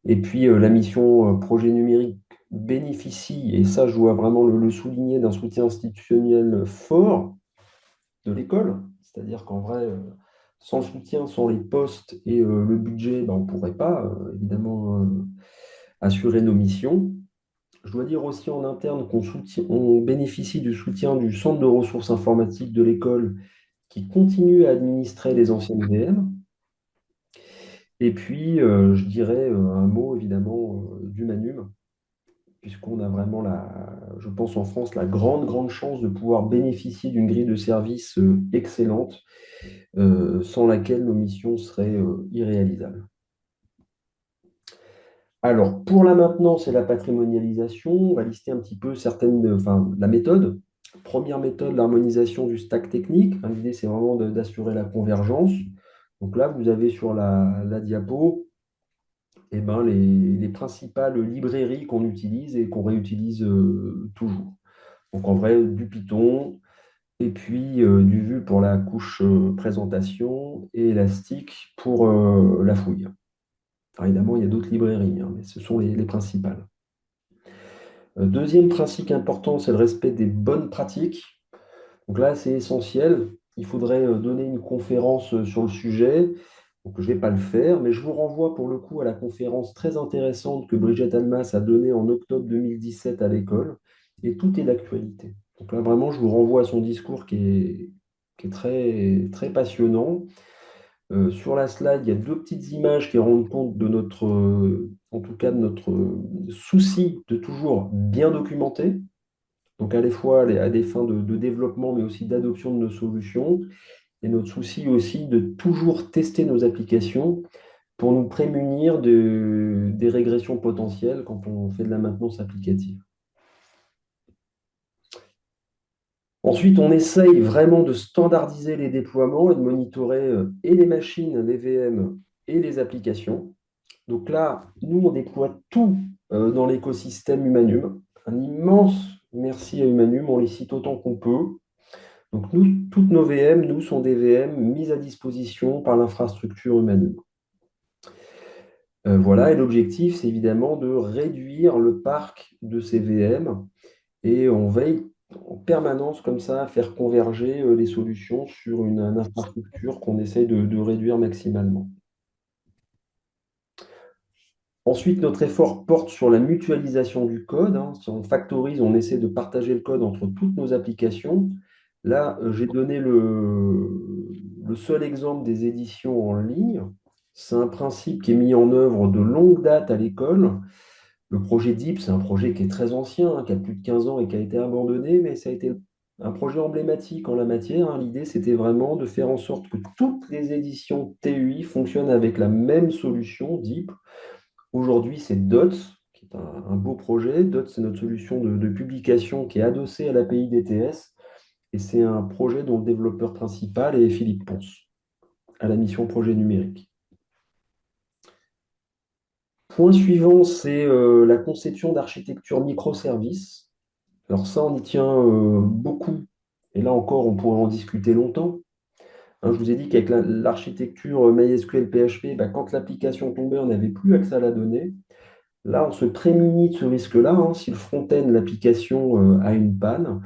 Et puis la mission projet numérique bénéficie, et ça je dois vraiment le souligner, d'un soutien institutionnel fort de l'école. C'est-à-dire qu'en vrai, sans le soutien, sans les postes et le budget, ben, on ne pourrait pas évidemment assurer nos missions. Je dois dire aussi en interne on bénéficie du soutien du Centre de ressources informatiques de l'école qui continue à administrer les anciennes VM. Et puis, je dirais un mot évidemment d'Humanum, puisqu'on a vraiment, je pense en France, la grande, grande chance de pouvoir bénéficier d'une grille de services excellente, sans laquelle nos missions seraient irréalisables. Alors, pour la maintenance et la patrimonialisation, on va lister un petit peu la méthode. Première méthode, l'harmonisation du stack technique. Hein, l'idée, c'est vraiment d'assurer la convergence. Donc là, vous avez sur la diapo les principales librairies qu'on utilise et qu'on réutilise toujours. Donc en vrai, du Python, et puis du Vue pour la couche présentation et Elastic pour la fouille. Alors, évidemment, il y a d'autres librairies, hein, mais ce sont les principales. Deuxième principe important, c'est le respect des bonnes pratiques. Donc là, c'est essentiel. Il faudrait donner une conférence sur le sujet. Donc, je ne vais pas le faire, mais je vous renvoie pour le coup à la conférence très intéressante que Brigitte Almas a donnée en octobre 2017 à l'école. Et tout est d'actualité. Donc là, vraiment, je vous renvoie à son discours qui est très, très passionnant. Sur la slide, il y a deux petites images qui rendent compte de en tout cas de notre souci de toujours bien documenter. Donc à la fois à des fins de développement, mais aussi d'adoption de nos solutions. Et notre souci aussi de toujours tester nos applications pour nous prémunir des régressions potentielles quand on fait de la maintenance applicative. Ensuite, on essaye vraiment de standardiser les déploiements et de monitorer et les machines, les VM et les applications. Donc là, nous, on déploie tout dans l'écosystème Humanum. Un immense merci à Humanum, on les cite autant qu'on peut. Donc nous, toutes nos VM, nous, sont des VM mises à disposition par l'infrastructure Humanum. Voilà, et l'objectif, c'est évidemment de réduire le parc de ces VM et on veille en permanence comme ça à faire converger les solutions sur une infrastructure qu'on essaie de réduire maximalement. Ensuite, notre effort porte sur la mutualisation du code, hein. Si on factorise, on essaie de partager le code entre toutes nos applications. Là, j'ai donné le seul exemple des éditions en ligne. C'est un principe qui est mis en œuvre de longue date à l'école. Le projet DEEP, c'est un projet qui est très ancien, hein, qui a plus de 15 ans et qui a été abandonné, mais ça a été un projet emblématique en la matière, hein. L'idée, c'était vraiment de faire en sorte que toutes les éditions TUI fonctionnent avec la même solution DEEP. Aujourd'hui, c'est DOTS, qui est un beau projet. DOTS, c'est notre solution de publication qui est adossée à l'API DTS. Et c'est un projet dont le développeur principal est Philippe Ponce, à la mission projet numérique. Point suivant, c'est la conception d'architecture microservices. Alors ça, on y tient beaucoup. Et là encore, on pourrait en discuter longtemps. Hein, je vous ai dit qu'avec l'architecture MySQL PHP, quand l'application tombait, on n'avait plus accès à la donnée. Là, on se prémunit de ce risque-là, hein. Si le front-end, l'application a une panne,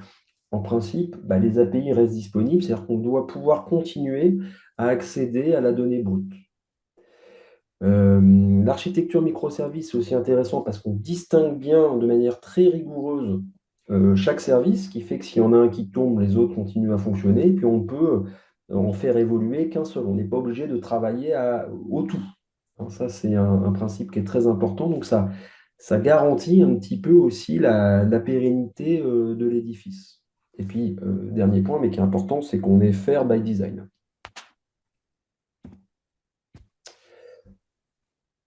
en principe, les API restent disponibles, c'est-à-dire qu'on doit pouvoir continuer à accéder à la donnée brute. L'architecture microservice, c'est aussi intéressant parce qu'on distingue bien de manière très rigoureuse chaque service, ce qui fait que s'il y en a un qui tombe, les autres continuent à fonctionner, et puis on peut en faire évoluer qu'un seul. On n'est pas obligé de travailler au tout. Hein, ça, c'est un principe qui est très important. Donc, ça garantit un petit peu aussi la pérennité de l'édifice. Et puis, dernier point, mais qui est important, c'est qu'on est fair by design.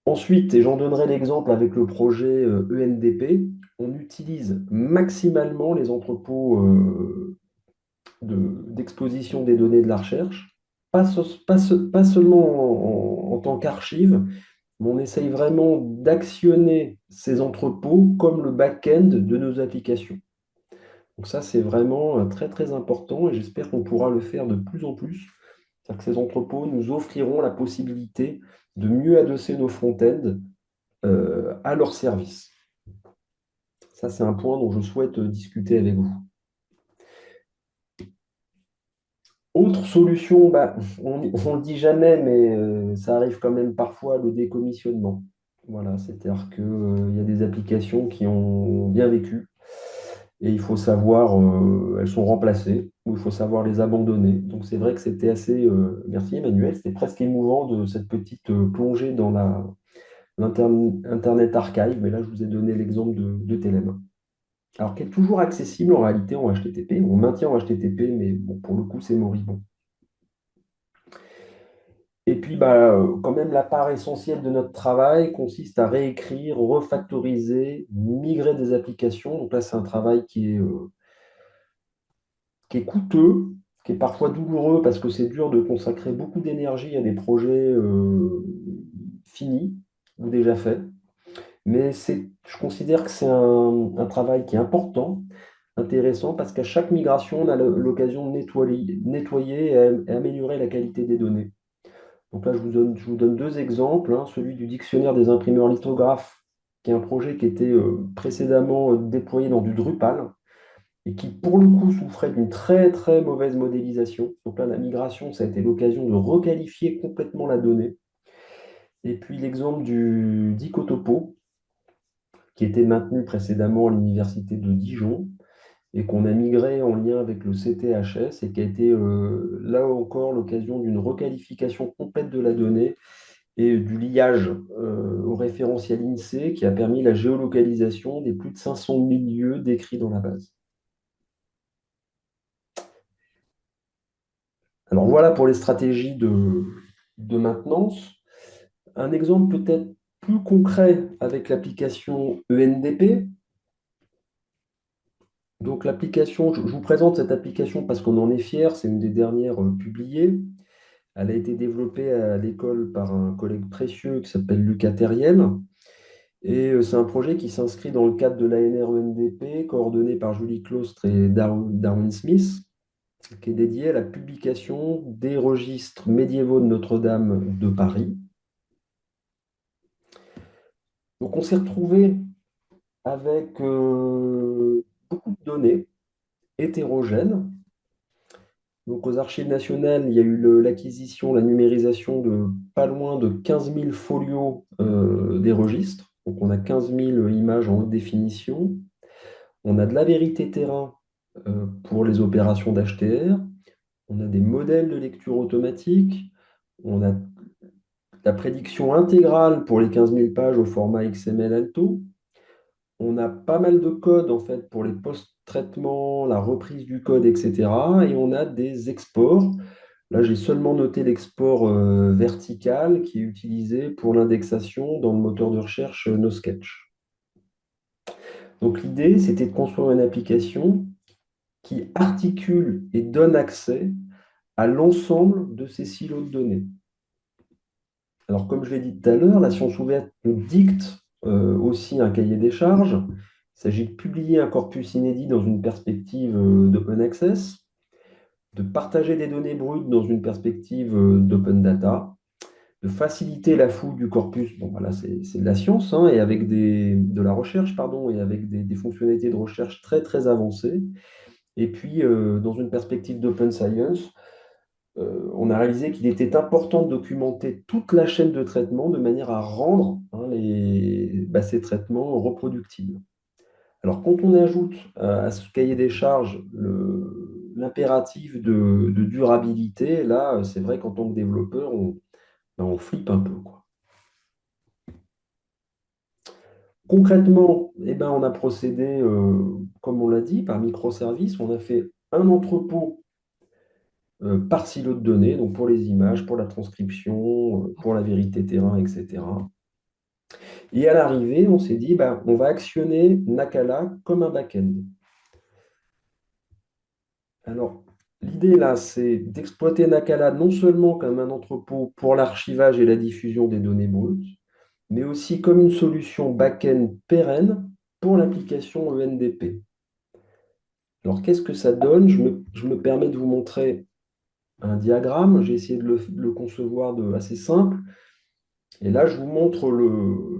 Ensuite, et j'en donnerai l'exemple avec le projet ENDP, on utilise maximalement les entrepôts d'exposition des données de la recherche, pas seulement en tant qu'archive, mais on essaye vraiment d'actionner ces entrepôts comme le back-end de nos applications. Donc ça, c'est vraiment très très important et j'espère qu'on pourra le faire de plus en plus. C'est-à-dire que ces entrepôts nous offriront la possibilité de mieux adosser nos front-ends à leur service. Ça, c'est un point dont je souhaite discuter avec vous. Autre solution, on ne le dit jamais, mais ça arrive quand même parfois, le décommissionnement. Voilà, c'est-à-dire qu'il y a des applications qui ont bien vécu et il faut savoir, elles sont remplacées ou il faut savoir les abandonner. Donc c'est vrai que c'était assez, merci Emmanuel, c'était presque émouvant de cette petite plongée dans l'Internet Archive, mais là je vous ai donné l'exemple de Telem. Alors qui est toujours accessible en réalité en HTTP, on maintient en HTTP, mais bon, pour le coup c'est moribond. Et puis, quand même, la part essentielle de notre travail consiste à réécrire, refactoriser, migrer des applications. Donc là, c'est un travail qui est coûteux, qui est parfois douloureux parce que c'est dur de consacrer beaucoup d'énergie à des projets finis ou déjà faits. Mais je considère que c'est un travail qui est important, intéressant, parce qu'à chaque migration, on a l'occasion de nettoyer et améliorer la qualité des données. Donc là, je vous donne deux exemples, hein. Celui du dictionnaire des imprimeurs lithographes, qui est un projet qui était précédemment déployé dans du Drupal et qui, pour le coup, souffrait d'une très très mauvaise modélisation. Donc là, la migration, ça a été l'occasion de requalifier complètement la donnée. Et puis l'exemple du Dicotopo, qui était maintenu précédemment à l'université de Dijon et qu'on a migré en lien avec le CTHS et qui a été là encore l'occasion d'une requalification complète de la donnée et du liage au référentiel INSEE qui a permis la géolocalisation des plus de 500 000 lieux décrits dans la base. Alors voilà pour les stratégies de maintenance. Un exemple peut-être plus concret avec l'application ENDP. Donc l'application, je vous présente cette application parce qu'on en est fier, c'est une des dernières publiées. Elle a été développée à l'école par un collègue précieux qui s'appelle Lucas Terriel. Et c'est un projet qui s'inscrit dans le cadre de l'ANR-ENDP, coordonné par Julie Claustre et Darwin Smith, qui est dédié à la publication des registres médiévaux de Notre-Dame de Paris. Donc on s'est retrouvé avec beaucoup de données hétérogènes. Donc aux Archives nationales, il y a eu l'acquisition, la numérisation de pas loin de 15 000 folios des registres. Donc on a 15 000 images en haute définition. On a de la vérité terrain pour les opérations d'HTR. On a des modèles de lecture automatique. On a la prédiction intégrale pour les 15 000 pages au format XML Alto. On a pas mal de code en fait pour les post-traitements, la reprise du code, etc. Et on a des exports. Là, j'ai seulement noté l'export vertical qui est utilisé pour l'indexation dans le moteur de recherche NoSketch. Donc l'idée, c'était de construire une application qui articule et donne accès à l'ensemble de ces silos de données. Alors, comme je l'ai dit tout à l'heure, la science ouverte nous dicte aussi un cahier des charges. Il s'agit de publier un corpus inédit dans une perspective d'open access, de partager des données brutes dans une perspective d'open data, de faciliter la fouille du corpus. Bon, voilà, c'est de la science, hein, et avec de la recherche, pardon, et avec des fonctionnalités de recherche très, très avancées. Et puis, dans une perspective d'open science, on a réalisé qu'il était important de documenter toute la chaîne de traitement de manière à rendre ces traitements reproductibles. Alors, quand on ajoute à ce cahier des charges l'impératif de durabilité, là, c'est vrai qu'en tant que développeur, on flippe un peu, quoi. Concrètement, on a procédé, comme on l'a dit, par microservices. On a fait un entrepôt par silo de données, donc pour les images, pour la transcription, pour la vérité terrain, etc. Et à l'arrivée, on s'est dit, on va actionner Nakala comme un back-end. Alors, l'idée là, c'est d'exploiter Nakala non seulement comme un entrepôt pour l'archivage et la diffusion des données brutes, mais aussi comme une solution back-end pérenne pour l'application ENDP. Alors, qu'est-ce que ça donne? Je me permets de vous montrer un diagramme. J'ai essayé de le concevoir assez simple. Et là, je vous montre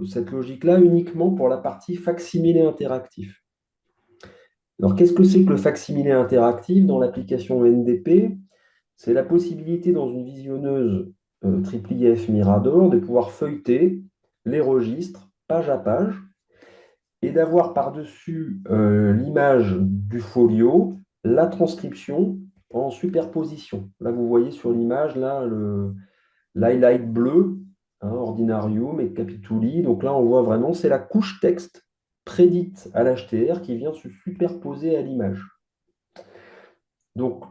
cette logique-là uniquement pour la partie facsimilé interactif. Alors, qu'est-ce que c'est que le facsimilé interactif dans l'application ENDP? C'est la possibilité dans une visionneuse IIIF Mirador de pouvoir feuilleter les registres page à page et d'avoir par-dessus l'image du folio la transcription en superposition. Là, vous voyez sur l'image, là, l'highlight bleu, hein, Ordinarium et Capituli. Donc là, on voit vraiment, c'est la couche texte prédite à l'HTR qui vient se superposer à l'image. Donc,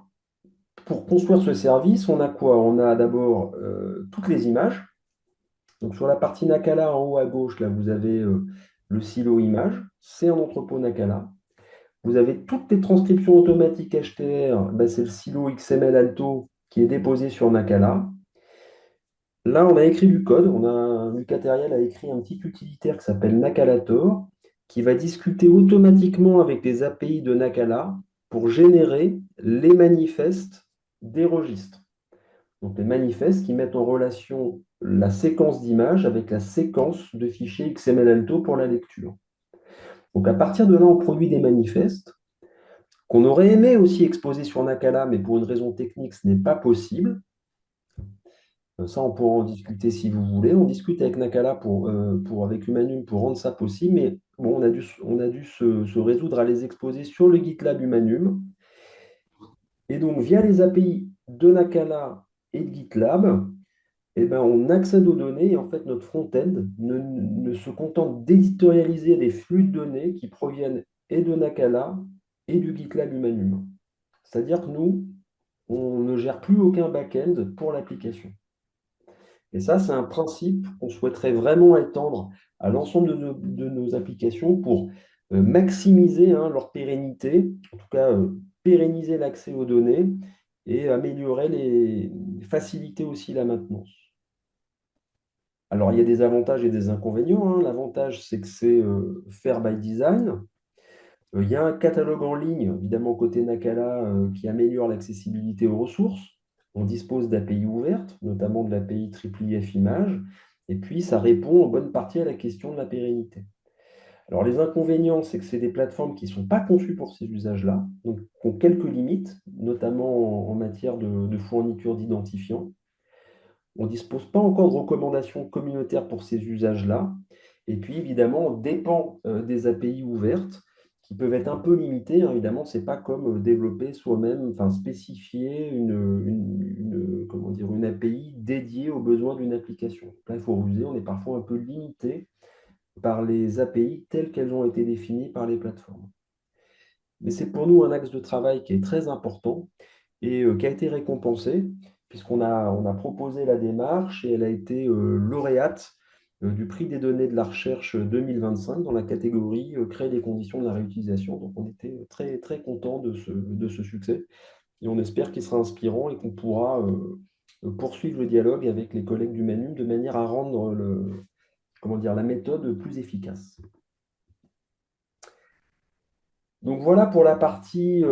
pour construire ce service, on a quoi? On a d'abord toutes les images. Donc, sur la partie Nakala, en haut à gauche, là, vous avez le silo image. C'est un entrepôt Nakala. Vous avez toutes les transcriptions automatiques HTR. Ben, c'est le silo XML Alto qui est déposé sur Nakala. Là, on a écrit du code. Lucatériel a écrit un petit utilitaire qui s'appelle Nakalator, qui va discuter automatiquement avec les API de Nakala pour générer les manifestes des registres. Donc, les manifestes qui mettent en relation la séquence d'images avec la séquence de fichiers XML Alto pour la lecture. Donc, à partir de là, on produit des manifestes qu'on aurait aimé aussi exposer sur Nakala, mais pour une raison technique, ce n'est pas possible. Ça, on pourra en discuter si vous voulez. On discute avec Nakala avec Humanum pour rendre ça possible, mais bon, on a dû se résoudre à les exposer sur le GitLab Humanum. Et donc, via les API de Nakala et de GitLab, eh ben, on accède aux données et en fait, notre front-end ne se contente d'éditorialiser des flux de données qui proviennent et de Nakala et du GitLab Humanum. C'est-à-dire que nous, on ne gère plus aucun back-end pour l'application. Et ça, c'est un principe qu'on souhaiterait vraiment étendre à l'ensemble de nos applications pour maximiser leur pérennité, en tout cas pérenniser l'accès aux données et faciliter aussi la maintenance. Alors, il y a des avantages et des inconvénients, hein. L'avantage, c'est que c'est fair by design. Il y a un catalogue en ligne, évidemment côté Nakala, qui améliore l'accessibilité aux ressources. On dispose d'API ouvertes, notamment de l'API IIIF Image, et puis ça répond en bonne partie à la question de la pérennité. Alors les inconvénients, c'est que c'est des plateformes qui ne sont pas conçues pour ces usages-là, donc qui ont quelques limites, notamment en matière de fourniture d'identifiants. On ne dispose pas encore de recommandations communautaires pour ces usages-là. Et puis, évidemment, on dépend des API ouvertes qui peuvent être un peu limitées, hein. Évidemment, ce n'est pas comme développer soi-même, enfin spécifier comment dire, une API dédiée aux besoins d'une application. Là, il faut ruser, on est parfois un peu limité par les API telles qu'elles ont été définies par les plateformes. Mais c'est pour nous un axe de travail qui est très important et qui a été récompensé, puisqu'on a proposé la démarche et elle a été lauréate du prix des données de la recherche 2025 dans la catégorie créer les conditions de la réutilisation. Donc on était très, très content de ce succès et on espère qu'il sera inspirant et qu'on pourra poursuivre le dialogue avec les collègues du Manum de manière à rendre comment dire, la méthode plus efficace. Donc voilà pour la partie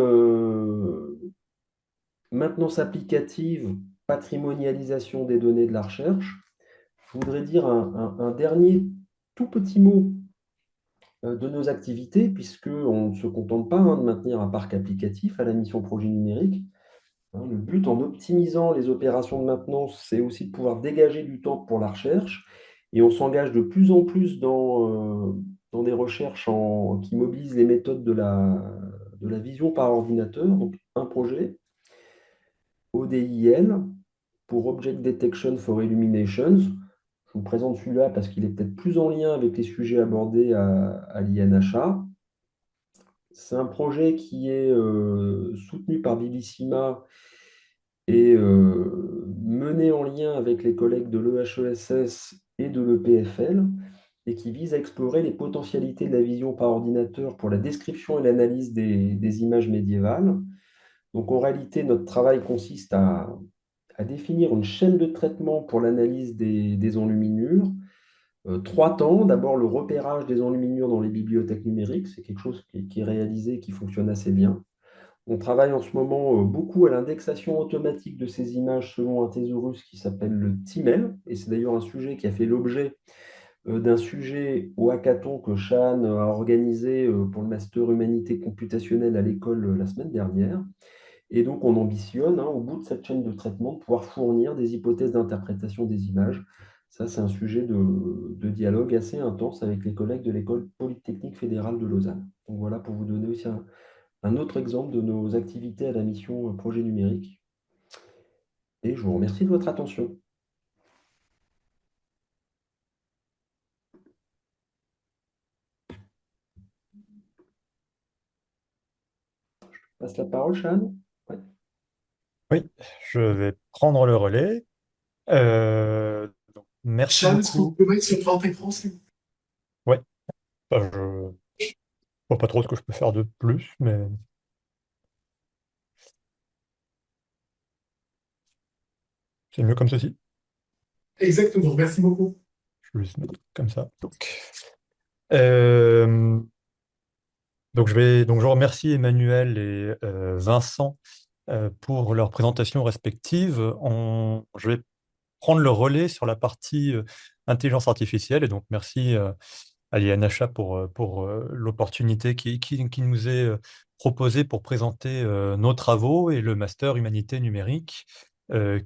maintenance applicative, patrimonialisation des données de la recherche. Je voudrais dire un dernier tout petit mot de nos activités, puisqu'on ne se contente pas de maintenir un parc applicatif à la mission projet numérique. Le but en optimisant les opérations de maintenance, c'est aussi de pouvoir dégager du temps pour la recherche. Et on s'engage de plus en plus dans des recherches qui mobilisent les méthodes de la vision par ordinateur. Donc, un projet, ODIL, pour Object Detection for Illuminations. Je vous présente celui-là parce qu'il est peut-être plus en lien avec les sujets abordés à l'INHA. C'est un projet qui est soutenu par Bibissima et mené en lien avec les collègues de l'EHESS et de l'EPFL et qui vise à explorer les potentialités de la vision par ordinateur pour la description et l'analyse des images médiévales. Donc en réalité, notre travail consiste à définir une chaîne de traitement pour l'analyse des enluminures. 3 temps. D'abord, le repérage des enluminures dans les bibliothèques numériques. C'est quelque chose qui est réalisé et qui fonctionne assez bien. On travaille en ce moment beaucoup à l'indexation automatique de ces images selon un thésaurus qui s'appelle le TIMEL. Et c'est d'ailleurs un sujet qui a fait l'objet d'un sujet au hackathon que Shan a organisé pour le Master Humanité computationnelle à l'école la semaine dernière. Et donc, on ambitionne, au bout de cette chaîne de traitement, de pouvoir fournir des hypothèses d'interprétation des images. Ça, c'est un sujet de dialogue assez intense avec les collègues de l'École polytechnique fédérale de Lausanne. Donc voilà, pour vous donner aussi un autre exemple de nos activités à la mission projet numérique. Et je vous remercie de votre attention. Je passe la parole, Chane. Ouais. Oui, je vais prendre le relais. Donc, merci Chane, est-ce que vous beaucoup. pouvez mettre sur grand écran, s'il vous plaît? Ouais, je vois pas trop ce que je peux faire de plus, mais c'est mieux comme ceci. Exactement, merci beaucoup. Je vais juste mettre comme ça. Euh, donc je remercie Emmanuel et Vincent pour leurs présentations respectives. Je vais prendre le relais sur la partie intelligence artificielle. Et donc, merci à l'INHA pour l'opportunité qui nous est proposée pour présenter nos travaux et le master humanité numérique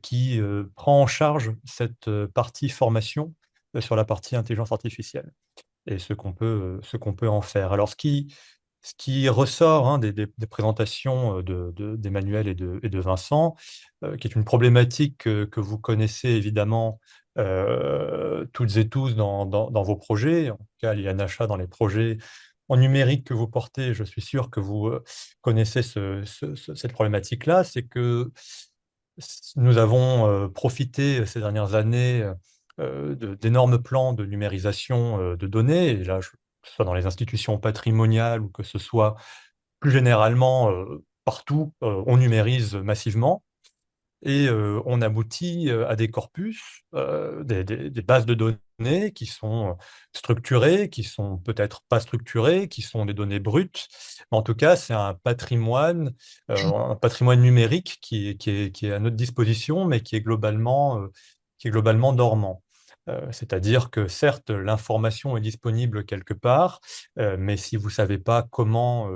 qui prend en charge cette partie formation sur la partie intelligence artificielle et ce qu'on peut en faire. Alors, ce qui ressort hein, des présentations d'Emmanuel et de Vincent, qui est une problématique que vous connaissez évidemment toutes et tous dans vos projets, en tout cas l'INHA dans les projets en numérique que vous portez, je suis sûr que vous connaissez cette problématique-là, c'est que nous avons profité ces dernières années d'énormes plans de numérisation de données, et là, que ce soit dans les institutions patrimoniales ou que ce soit plus généralement partout, on numérise massivement. Et on aboutit à des corpus, des bases de données qui sont structurées, qui sont peut-être pas structurées, qui sont des données brutes. Mais en tout cas, c'est un patrimoine numérique qui est à notre disposition, mais qui est globalement dormant. C'est-à-dire que certes, l'information est disponible quelque part, mais si vous ne savez pas comment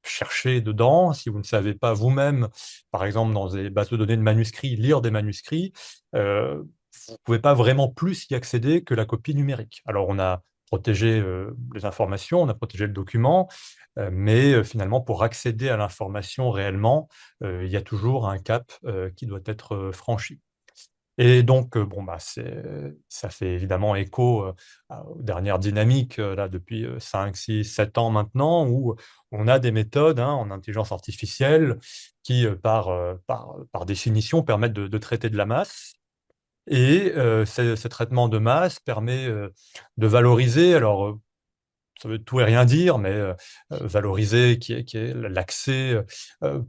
chercher dedans, si vous ne savez pas vous-même, par exemple dans des bases de données de manuscrits, lire des manuscrits, vous ne pouvez pas vraiment plus y accéder que la copie numérique. Alors on a protégé les informations, on a protégé le document, mais finalement pour accéder à l'information réellement, il y a toujours un cap qui doit être franchi. Et donc, bon, bah, ça fait évidemment écho aux dernières dynamiques là, depuis 5, 6, 7 ans maintenant, où on a des méthodes hein, en intelligence artificielle qui, par définition, permettent de traiter de la masse. Et ce traitement de masse permet de valoriser, alors ça veut tout et rien dire, mais valoriser qui est l'accès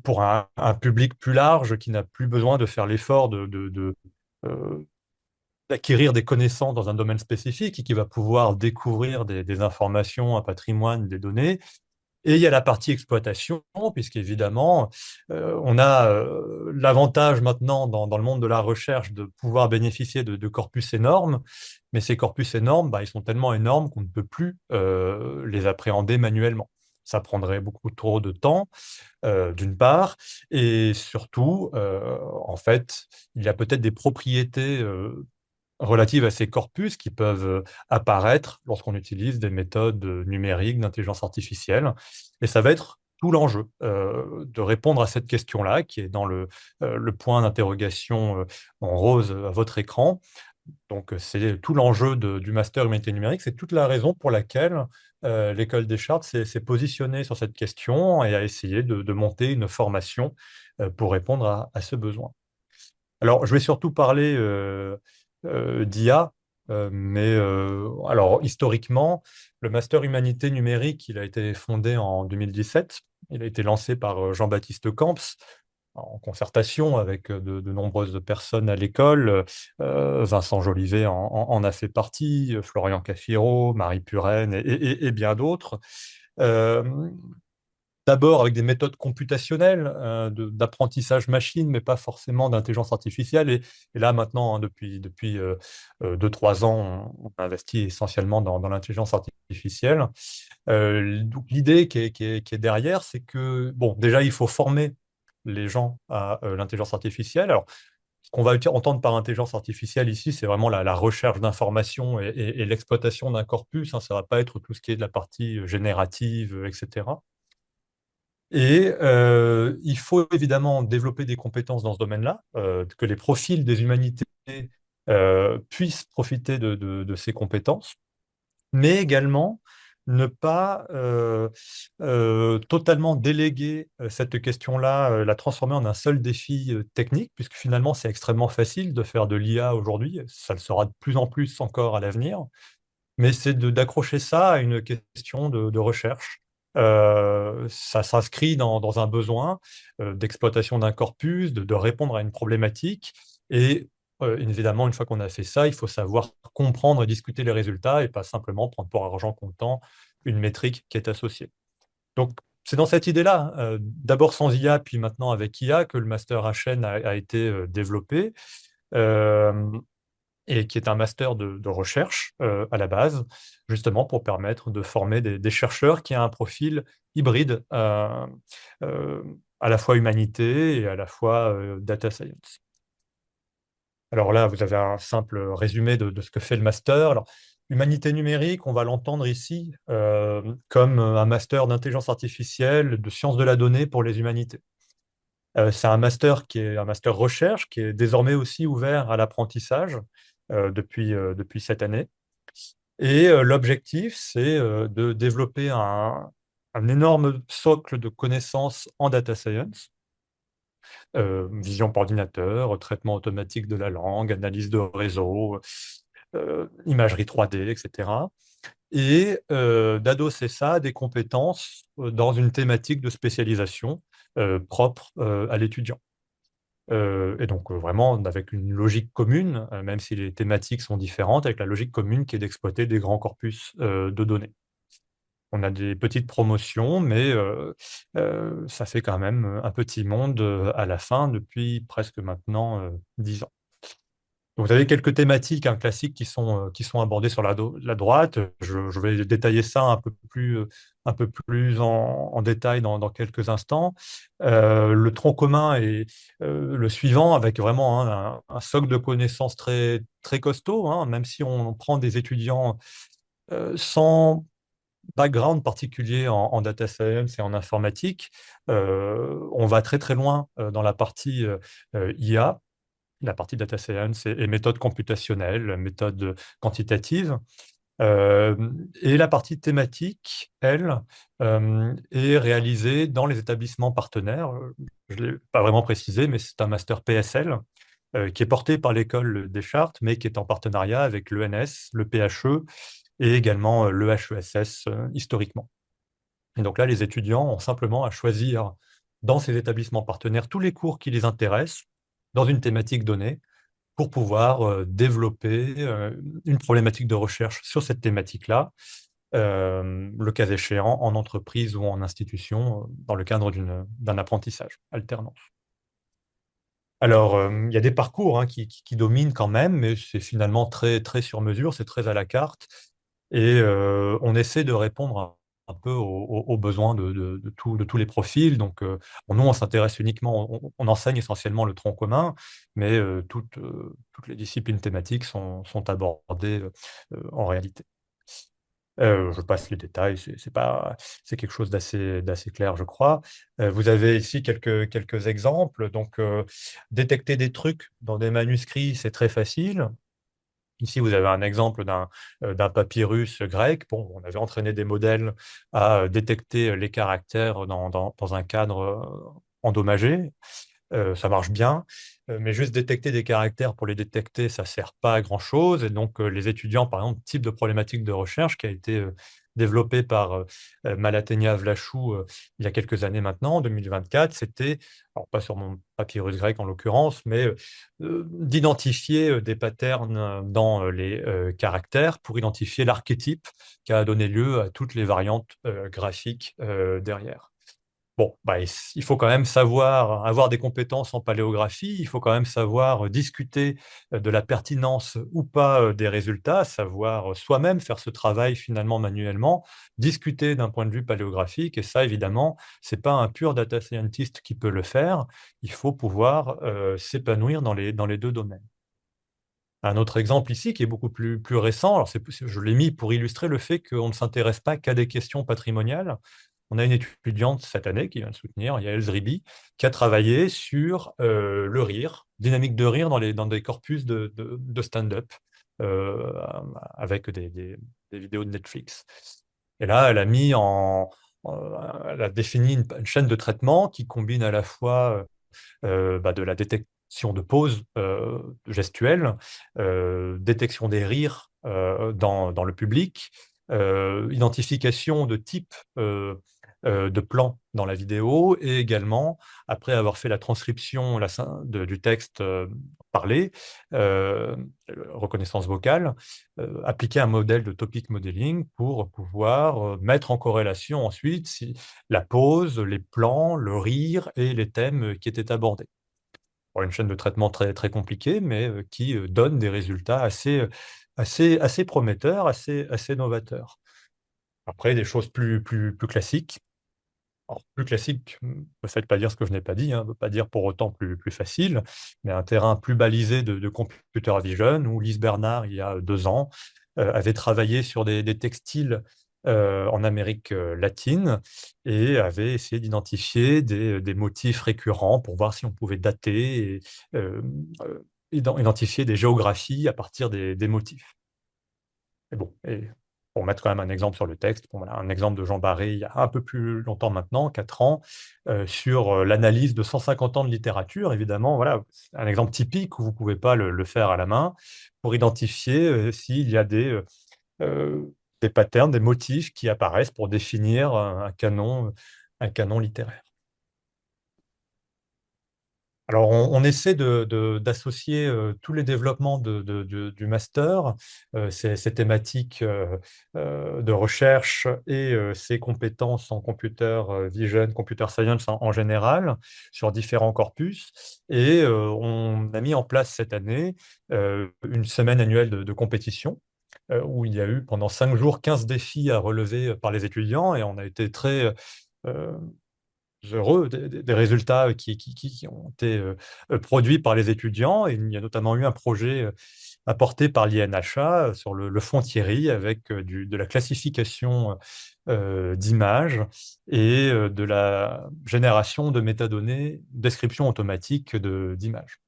pour un public plus large qui n'a plus besoin de faire l'effort euh, d'acquérir des connaissances dans un domaine spécifique et qui va pouvoir découvrir des informations, un patrimoine, des données. Et il y a la partie exploitation, puisqu'évidemment, on a l'avantage maintenant dans le monde de la recherche de pouvoir bénéficier de corpus énormes, mais ces corpus énormes, bah, ils sont tellement énormes qu'on ne peut plus les appréhender manuellement. Ça prendrait beaucoup trop de temps, d'une part, et surtout, en fait, il y a peut-être des propriétés relatives à ces corpus qui peuvent apparaître lorsqu'on utilise des méthodes numériques d'intelligence artificielle. Et ça va être tout l'enjeu de répondre à cette question-là, qui est dans le point d'interrogation en rose à votre écran. Donc, c'est tout l'enjeu du master humanité numérique. C'est toute la raison pour laquelle l'école des Chartes s'est positionnée sur cette question et a essayé de monter une formation pour répondre à ce besoin. Alors, je vais surtout parler d'IA, mais alors historiquement, le master humanité numérique, il a été fondé en 2017. Il a été lancé par Jean-Baptiste Camps en concertation avec de nombreuses personnes à l'école. Vincent Jolivet en a fait partie, Florian Cafiero, Marie Puren et bien d'autres. Euh, D'abord avec des méthodes computationnelles d'apprentissage machine, mais pas forcément d'intelligence artificielle. Et là, maintenant, hein, depuis 2-3 ans, on investit essentiellement dans l'intelligence artificielle. Donc, l'idée qui est derrière, c'est que, bon, déjà, il faut former les gens à l'intelligence artificielle. Alors, Ce qu'on va entendre par intelligence artificielle ici, c'est vraiment la recherche d'informations et l'exploitation d'un corpus, hein. Ça ne va pas être tout ce qui est de la partie générative, etc. Et il faut évidemment développer des compétences dans ce domaine-là, que les profils des humanités puissent profiter de ces compétences, mais également ne pas totalement déléguer cette question-là, la transformer en un seul défi technique, puisque finalement c'est extrêmement facile de faire de l'IA aujourd'hui, ça le sera de plus en plus encore à l'avenir, mais c'est d'accrocher ça à une question de recherche. Ça s'inscrit dans un besoin d'exploitation d'un corpus, de répondre à une problématique. Et évidemment, une fois qu'on a fait ça, il faut savoir comprendre et discuter les résultats et pas simplement prendre pour argent comptant une métrique qui est associée. Donc, c'est dans cette idée-là, d'abord sans IA, puis maintenant avec IA, que le master HN a été développé. Euh, et qui est un master de recherche à la base, justement pour permettre de former des chercheurs qui ont un profil hybride, euh, à la fois humanité et à la fois data science. Alors là, vous avez un simple résumé de ce que fait le master. Alors, humanité numérique, on va l'entendre ici comme un master d'intelligence artificielle, de sciences de la donnée pour les humanités. C'est un master qui est un master recherche, qui est désormais aussi ouvert à l'apprentissage depuis cette année. Et l'objectif, c'est de développer un énorme socle de connaissances en data science, vision par ordinateur, traitement automatique de la langue, analyse de réseau, imagerie 3D, etc. Et d'adosser ça à des compétences dans une thématique de spécialisation propre à l'étudiant. Et donc vraiment avec une logique commune, même si les thématiques sont différentes, avec la logique commune qui est d'exploiter des grands corpus de données. On a des petites promotions, mais ça fait quand même un petit monde à la fin depuis presque maintenant 10 ans. Donc, vous avez quelques thématiques classiques qui sont abordées sur la droite. Je vais détailler ça un peu plus en détail dans quelques instants. Le tronc commun est le suivant, avec vraiment un socle de connaissances très, très costaud, hein, même si on prend des étudiants sans background particulier en data science et en informatique. On va très très loin dans la partie IA, la partie data science et méthodes computationnelles, méthodes quantitatives. Euh, et la partie thématique, elle, est réalisée dans les établissements partenaires. Je ne l'ai pas vraiment précisé, mais c'est un master PSL qui est porté par l'école Deschartes, mais qui est en partenariat avec l'ENS, le PHE et également le HESS historiquement. Et donc là, les étudiants ont simplement à choisir dans ces établissements partenaires tous les cours qui les intéressent dans une thématique donnée pour pouvoir développer une problématique de recherche sur cette thématique-là, le cas échéant en entreprise ou en institution, dans le cadre d'un apprentissage alternance. Alors, il y a des parcours qui dominent quand même, mais c'est finalement très, très sur mesure, c'est très à la carte. Et on essaie de répondre un peu aux besoins de tous les profils. Donc, nous, on s'intéresse uniquement, on enseigne essentiellement le tronc commun, mais toutes les disciplines thématiques sont abordées en réalité. Je passe les détails, c'est quelque chose d'assez clair, je crois. Vous avez ici quelques exemples. Donc, détecter des trucs dans des manuscrits, c'est très facile. Ici, vous avez un exemple d'un papyrus grec. Bon, on avait entraîné des modèles à détecter les caractères dans un cadre endommagé. Ça marche bien, mais juste détecter des caractères pour les détecter, ça ne sert pas à grand-chose. Et donc, les étudiants, par exemple, type de problématique de recherche qui a été développée par Malateña Vlachou il y a quelques années maintenant, en 2024, c'était, alors pas sur mon papyrus grec en l'occurrence, mais d'identifier des patterns dans les caractères pour identifier l'archétype qui a donné lieu à toutes les variantes graphiques derrière. bon, bah, il faut quand même savoir avoir des compétences en paléographie, il faut quand même savoir discuter de la pertinence ou pas des résultats, savoir soi-même faire ce travail finalement manuellement, discuter d'un point de vue paléographique, et ça, évidemment, c'est pas un pur data scientist qui peut le faire, il faut pouvoir s'épanouir dans les deux domaines. Un autre exemple ici qui est beaucoup plus récent, alors je l'ai mis pour illustrer le fait qu'on ne s'intéresse pas qu'à des questions patrimoniales. On a une étudiante cette année qui vient de soutenir, Yael Zribi, qui a travaillé sur le rire, dynamique de rire dans des corpus de stand-up euh, avec des vidéos de Netflix. Et là, elle a défini une chaîne de traitement qui combine à la fois de la détection de pauses gestuelles, détection des rires dans le public, identification de types de plans dans la vidéo, et également, après avoir fait la transcription du texte parlé, euh, reconnaissance vocale, appliquer un modèle de topic modeling pour pouvoir mettre en corrélation ensuite la pose, les plans, le rire et les thèmes qui étaient abordés. Bon, une chaîne de traitement très compliquée, mais qui donne des résultats assez prometteurs, assez novateurs. Après, des choses plus classiques. Alors, plus classique, ne me faites pas dire ce que je n'ai pas dit, hein, ne veut pas dire pour autant plus facile, mais un terrain plus balisé de computer vision, où Lise Bernard, il y a 2 ans, avait travaillé sur des textiles en Amérique latine et avait essayé d'identifier des motifs récurrents pour voir si on pouvait dater et identifier des géographies à partir des motifs. Et bon, et pour mettre quand même un exemple sur le texte, bon, voilà, un exemple de Jean Barré il y a un peu plus longtemps maintenant, 4 ans, sur l'analyse de 150 ans de littérature. Évidemment, voilà, c'est un exemple typique où vous ne pouvez pas le faire à la main pour identifier s'il y a des patterns, des motifs qui apparaissent pour définir un canon littéraire. Alors, on essaie d'associer tous les développements du master, ces thématiques de recherche et ces compétences en computer vision, computer science en général, sur différents corpus. Et on a mis en place cette année une semaine annuelle de compétition où il y a eu pendant 5 jours 15 défis à relever par les étudiants, et on a été très euh, heureux des résultats qui ont été produits par les étudiants. Et il y a notamment eu un projet apporté par l'INHA sur le fonds Thierry avec de la classification d'images et de la génération de métadonnées, description automatique d'images.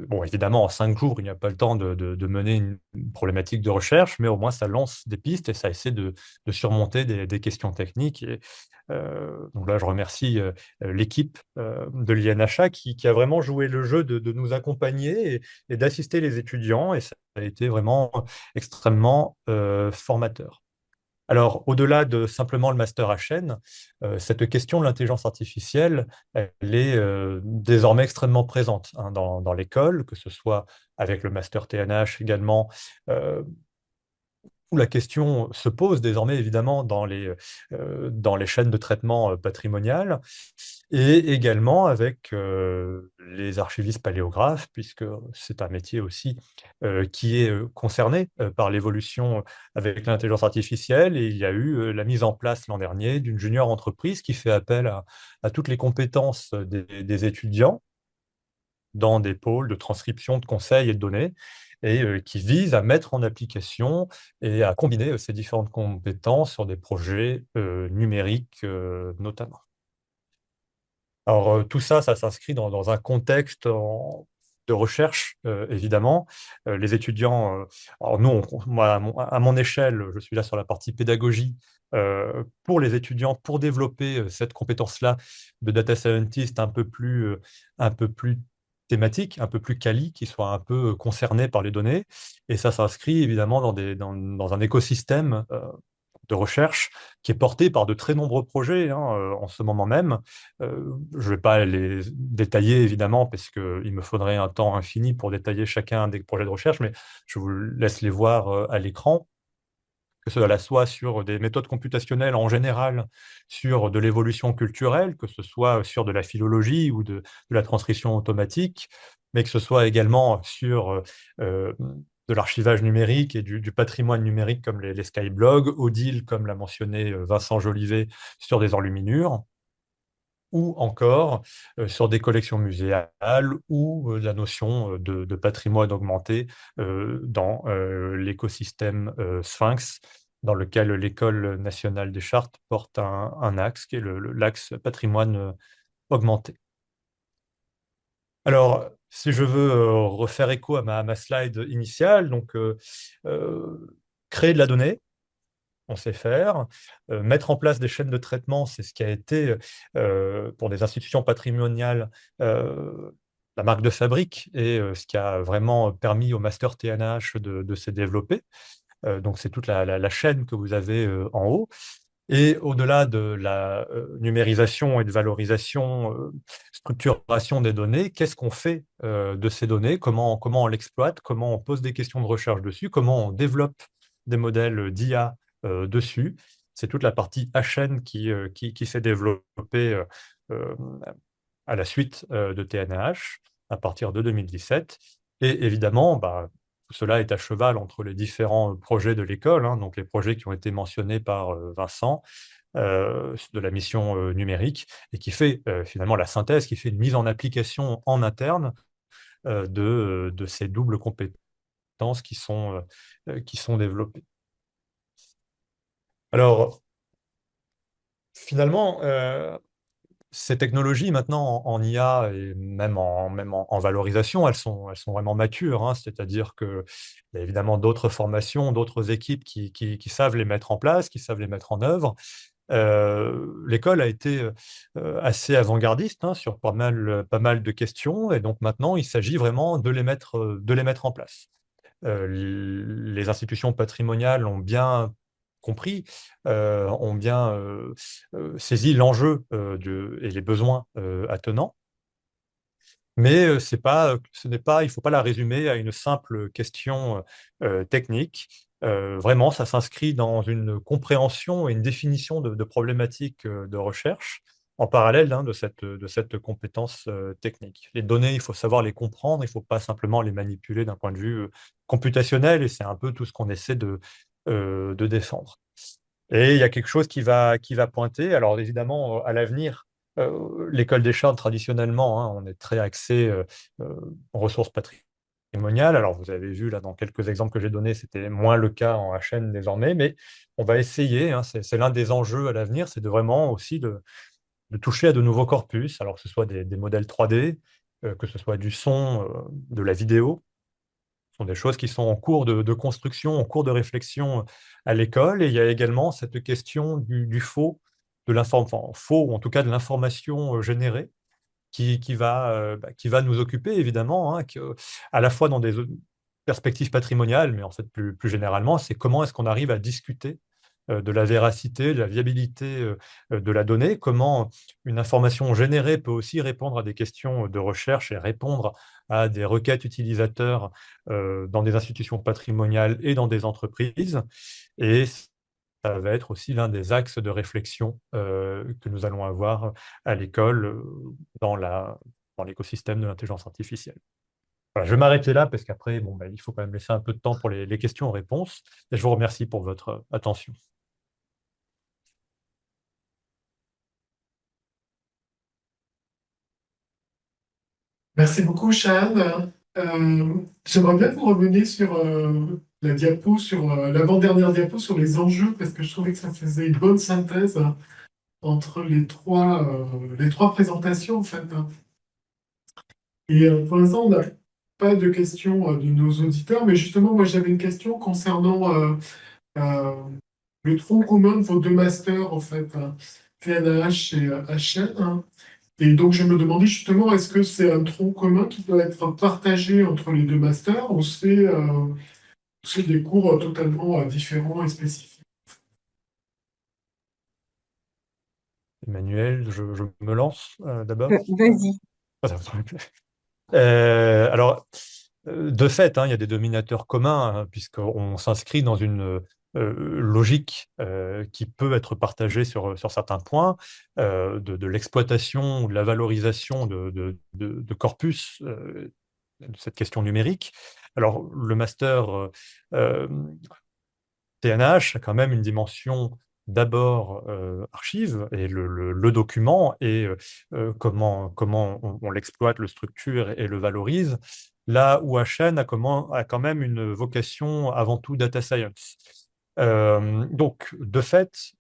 Bon, évidemment, en 5 jours, il n'y a pas le temps de mener une problématique de recherche, mais au moins ça lance des pistes et ça essaie de surmonter des questions techniques. Et, donc là, je remercie l'équipe de l'INHA qui a vraiment joué le jeu de nous accompagner et d'assister les étudiants, et ça a été vraiment extrêmement formateur. Alors, au-delà de simplement le master à chaîne, cette question de l'intelligence artificielle, elle est désormais extrêmement présente hein, dans l'école, que ce soit avec le master TNH également, euh, où la question se pose désormais évidemment dans les chaînes de traitement patrimoniales, et également avec les archivistes paléographes, puisque c'est un métier aussi qui est concerné par l'évolution avec l'intelligence artificielle. Et il y a eu la mise en place l'an dernier d'une junior entreprise qui fait appel à toutes les compétences des étudiants dans des pôles de transcription, de conseil et de données, et qui vise à mettre en application et à combiner ces différentes compétences sur des projets numériques notamment. Alors, tout ça, ça s'inscrit dans un contexte de recherche, évidemment. Les étudiants, alors nous, moi, à mon échelle, je suis là sur la partie pédagogie pour les étudiants, pour développer cette compétence-là de data scientist un peu plus thématique, un peu plus quali, qui soit un peu concerné par les données. Et ça s'inscrit évidemment dans un écosystème de recherche qui est porté par de très nombreux projets hein, en ce moment même. Je ne vais pas les détailler évidemment parce qu'il me faudrait un temps infini pour détailler chacun des projets de recherche, mais je vous laisse les voir à l'écran. que cela soit sur des méthodes computationnelles en général, sur de l'évolution culturelle, que ce soit sur de la philologie ou de la transcription automatique, mais que ce soit également sur de l'archivage numérique et du patrimoine numérique comme les skyblogs, Odile, comme l'a mentionné Vincent Jolivet, sur des enluminures, ou encore sur des collections muséales ou la notion de patrimoine augmenté dans l'écosystème Sphinx, dans lequel l'École nationale des chartes porte un axe qui est l'axe patrimoine augmenté. Alors, si je veux refaire écho à ma slide initiale, donc créer de la donnée, on sait faire. Mettre en place des chaînes de traitement, c'est ce qui a été, pour des institutions patrimoniales, la marque de fabrique et ce qui a vraiment permis au master TNH de se développer. Donc, c'est toute la chaîne que vous avez en haut. Et au-delà de la numérisation et de valorisation, structuration des données, qu'est-ce qu'on fait de ces données? Comment on l'exploite? Comment on pose des questions de recherche dessus? Comment on développe des modèles d'IA dessus? C'est toute la partie HN qui s'est développée euh, à la suite de TNH à partir de 2017. Et évidemment, bah, tout cela est à cheval entre les différents projets de l'école, hein, donc les projets qui ont été mentionnés par Vincent, de la mission numérique, et qui fait finalement la synthèse, qui fait une mise en application en interne de ces doubles compétences qui sont développées. Alors, finalement, ces technologies maintenant en IA et même en valorisation, elles sont vraiment matures, hein. C'est-à-dire qu'il y a évidemment d'autres formations, d'autres équipes qui savent les mettre en place, qui savent les mettre en œuvre. L'école a été assez avant-gardiste, hein, sur pas mal de questions, et donc maintenant il s'agit vraiment de les mettre en place. Les institutions patrimoniales ont bien compris, ont bien saisi l'enjeu et les besoins attenants. Mais il ne faut pas la résumer à une simple question technique. Vraiment, ça s'inscrit dans une compréhension et une définition de problématiques de recherche en parallèle, hein, de cette compétence technique. Les données, il faut savoir les comprendre, il ne faut pas simplement les manipuler d'un point de vue computationnel, et c'est un peu tout ce qu'on essaie de défendre. Et il y a quelque chose qui va pointer. Alors évidemment, à l'avenir, l'école des chartes, traditionnellement, hein, on est très axé en ressources patrimoniales. Alors vous avez vu là dans quelques exemples que j'ai donnés, c'était moins le cas en HN désormais, mais on va essayer, hein, c'est l'un des enjeux à l'avenir, c'est de vraiment aussi de toucher à de nouveaux corpus, alors que ce soit des modèles 3D, que ce soit du son, de la vidéo. Ce sont des choses qui sont en cours de construction, en cours de réflexion à l'école. Et il y a également cette question du faux, enfin, faux, ou en tout cas de l'information générée, qui va nous occuper, évidemment, hein, à la fois dans des perspectives patrimoniales, mais en fait plus généralement, c'est comment est-ce qu'on arrive à discuter de la véracité, de la viabilité de la donnée, comment une information générée peut aussi répondre à des questions de recherche et répondre à des requêtes utilisateurs dans des institutions patrimoniales et dans des entreprises. Et ça va être aussi l'un des axes de réflexion que nous allons avoir à l'école dans l'écosystème de l'intelligence artificielle. Voilà, je vais m'arrêter là parce qu'après, bon, il faut quand même laisser un peu de temps pour les questions-réponses. Et je vous remercie pour votre attention. Merci beaucoup, Chad. J'aimerais bien que vous reveniez sur la diapo, sur l'avant-dernière diapo, sur les enjeux, parce que je trouvais que ça faisait une bonne synthèse entre les trois présentations, en fait, hein. Et pour l'instant, on n'a pas de questions de nos auditeurs, mais justement, moi, j'avais une question concernant euh, le tronc commun de vos deux masters, en fait, hein, TNH et HN, hein. Et donc, je me demandais justement, est-ce que c'est un tronc commun qui doit être partagé entre les deux masters ou c'est des cours totalement différents et spécifiques? Emmanuel, je me lance d'abord. Vas-y. Alors, de fait, hein, il y a des dominateurs communs, hein, puisqu'on s'inscrit dans une logique qui peut être partagée sur certains points, de l'exploitation ou de la valorisation de corpus, de cette question numérique. Alors, le master euh, TNH a quand même une dimension d'abord archive et le document et comment on l'exploite, le structure et le valorise, là où HN a quand même une vocation avant tout data science. Donc, de fait,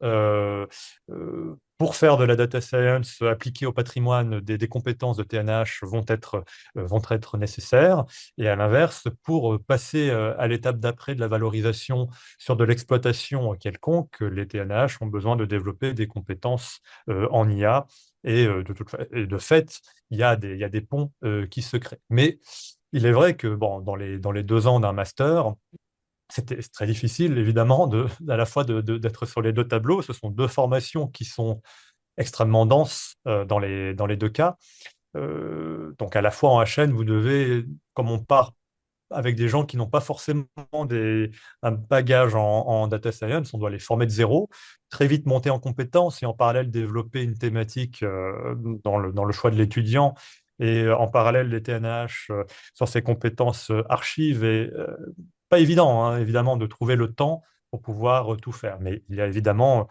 pour faire de la data science appliquée au patrimoine, des compétences de TNH vont être nécessaires. Et à l'inverse, pour passer à l'étape d'après de la valorisation sur de l'exploitation quelconque, les TNH ont besoin de développer des compétences en IA. Et et de fait, il y a des ponts qui se créent. Mais il est vrai que bon, dans les 2 ans d'un master, c'est très difficile, évidemment, à la fois d'être sur les 2 tableaux. Ce sont 2 formations qui sont extrêmement denses dans les 2 cas. Donc, à la fois en HN, vous devez, comme on part avec des gens qui n'ont pas forcément un bagage en data science, on doit les former de zéro, très vite monter en compétences et en parallèle développer une thématique dans le choix de l'étudiant. Et en parallèle, les TNH sur ces compétences archives. Et pas évident, hein, évidemment, de trouver le temps pour pouvoir tout faire. Mais il y a évidemment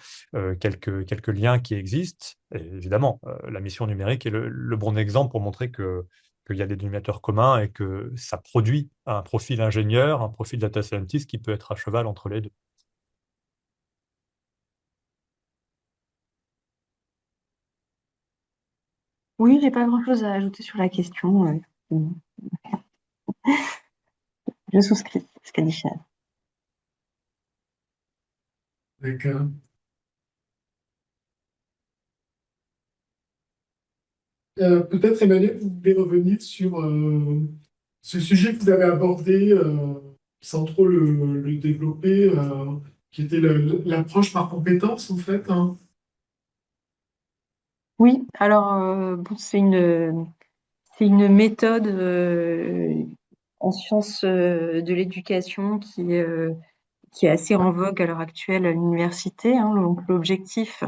quelques liens qui existent. Et évidemment, la mission numérique est le bon exemple pour montrer qu'il y a des dénominateurs communs et que ça produit un profil ingénieur, un profil data scientist qui peut être à cheval entre les deux. Oui, j'ai pas grand-chose à ajouter sur la question. Je souscris à ce qu'a dit Chad. D'accord. Peut-être, Emmanuel, vous voulez revenir sur ce sujet que vous avez abordé sans trop le développer, qui était l'approche par compétence, en fait, hein. Oui, alors bon, c'est une méthode en sciences de l'éducation qui est assez en vogue à l'heure actuelle à l'université, hein. Donc l'objectif,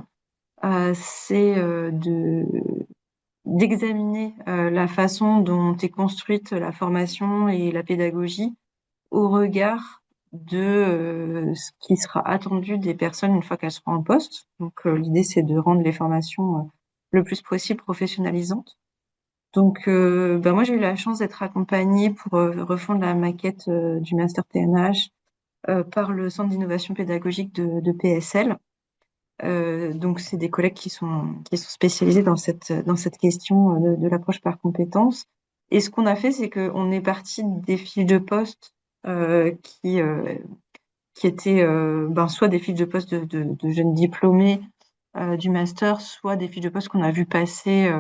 c'est d'examiner la façon dont est construite la formation et la pédagogie au regard de ce qui sera attendu des personnes une fois qu'elles seront en poste. Donc l'idée, c'est de rendre les formations le plus possible professionnalisantes. Donc moi, j'ai eu la chance d'être accompagnée pour refondre la maquette du master TNH par le Centre d'innovation pédagogique de PSL. Donc, c'est des collègues qui sont spécialisés dans cette question de l'approche par compétences. Et ce qu'on a fait, c'est qu'on est parti des fiches de poste euh, qui, euh, qui étaient soit des fiches de poste de jeunes diplômés du master, soit des fiches de poste qu'on a vu passer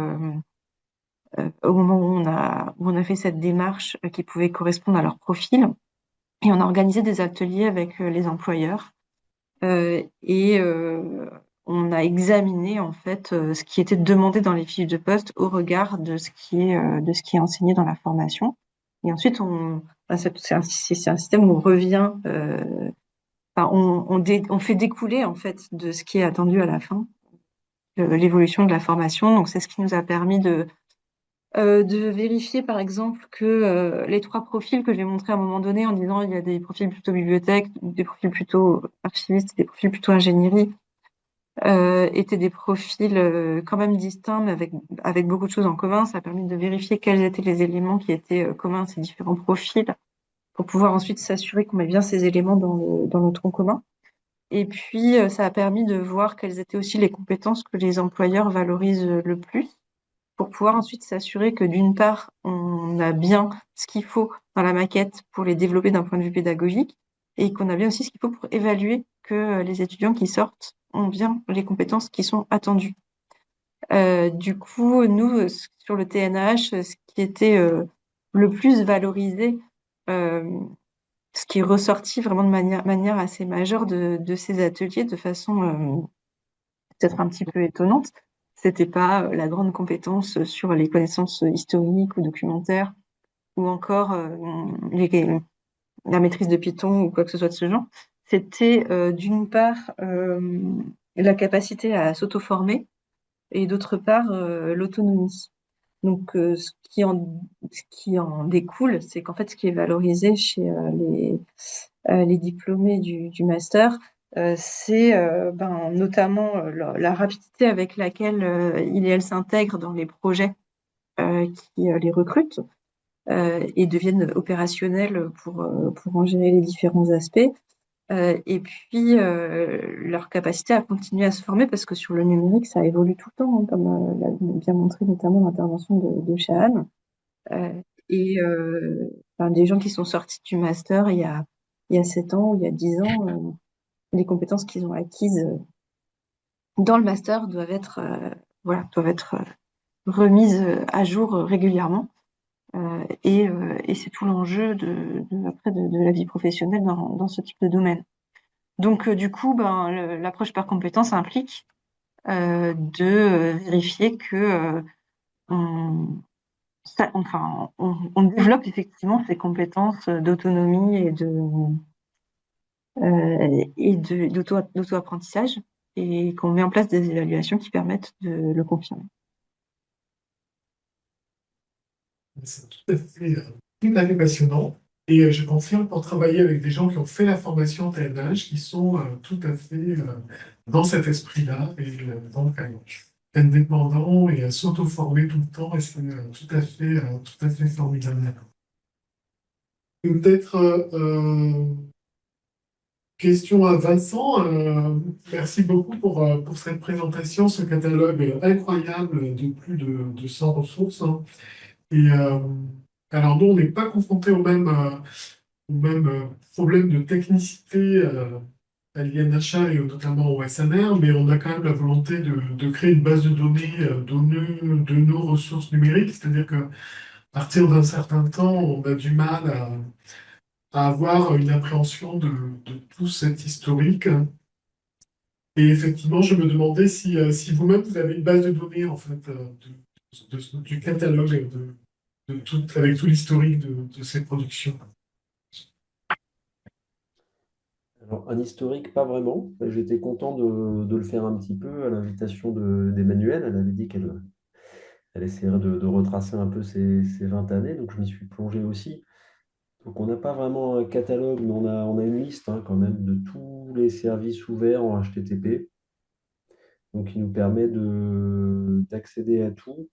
au moment où on a fait cette démarche qui pouvait correspondre à leur profil. Et on a organisé des ateliers avec les employeurs et on a examiné en fait ce qui était demandé dans les fiches de poste au regard de ce qui est enseigné dans la formation. Et ensuite, c'est un système où on revient, on fait découler en fait de ce qui est attendu à la fin, l'évolution de la formation. Donc, c'est ce qui nous a permis de vérifier par exemple que les 3 profils que j'ai montrés à un moment donné en disant il y a des profils plutôt bibliothèque, des profils plutôt archivistes, des profils plutôt ingénierie, étaient des profils quand même distincts mais avec beaucoup de choses en commun. Ça a permis de vérifier quels étaient les éléments qui étaient communs à ces différents profils pour pouvoir ensuite s'assurer qu'on met bien ces éléments dans le tronc commun. Et puis, ça a permis de voir quelles étaient aussi les compétences que les employeurs valorisent le plus pour pouvoir ensuite s'assurer que d'une part, on a bien ce qu'il faut dans la maquette pour les développer d'un point de vue pédagogique et qu'on a bien aussi ce qu'il faut pour évaluer que les étudiants qui sortent ont bien les compétences qui sont attendues. Du coup, nous, sur le TNH, ce qui était le plus valorisé, euh, ce qui est ressorti vraiment de manière assez majeure de ces ateliers, de façon peut-être un petit peu étonnante, c'était pas la grande compétence sur les connaissances historiques ou documentaires, ou encore la maîtrise de Python ou quoi que ce soit de ce genre. c'était d'une part la capacité à s'auto-former et d'autre part l'autonomie. Donc, ce qui en découle, c'est qu'en fait, ce qui est valorisé chez les diplômés du master, c'est notamment la rapidité avec laquelle il et elle s'intègrent dans les projets qui les recrutent et deviennent opérationnels pour en gérer les différents aspects. Et puis, leur capacité à continuer à se former, parce que sur le numérique, ça évolue tout le temps, hein, comme l'a bien montré notamment l'intervention de Shahan. Euh, et des gens qui sont sortis du master il y a 7 ans ou il y a 10 ans, les compétences qu'ils ont acquises dans le master doivent être remises à jour régulièrement. Et c'est tout l'enjeu après de la vie professionnelle dans ce type de domaine. Donc, du coup, l'approche par compétence implique de vérifier que on développe effectivement ces compétences d'autonomie d'auto-apprentissage et qu'on met en place des évaluations qui permettent de le confirmer. C'est tout à fait passionnant. Et je confirme pour travailler avec des gens qui ont fait la formation TNH, qui sont tout à fait dans cet esprit-là, et donc indépendants et à s'auto-former tout le temps, et c'est tout à fait formidable. Peut-être question à Vincent. Merci beaucoup pour cette présentation, ce catalogue incroyable de plus de 100 ressources, hein. Et alors, nous, on n'est pas confrontés au même problème de technicité à l'INHA et notamment au SNR, mais on a quand même la volonté de créer une base de données de nos ressources numériques, c'est-à-dire qu'à partir d'un certain temps, on a du mal à avoir une appréhension de tout cet historique. Et effectivement, je me demandais si vous-même, vous avez une base de données, en fait, du catalogue avec tout l'historique de ces productions. Alors, un historique, pas vraiment. J'étais content de le faire un petit peu à l'invitation d'Emmanuelle. Elle avait dit qu'elle essaierait de retracer un peu ses 20 années, donc je m'y suis plongé aussi. Donc, on n'a pas vraiment un catalogue, mais on a une liste, hein, quand même de tous les services ouverts en HTTP, donc qui nous permet d'accéder à tout.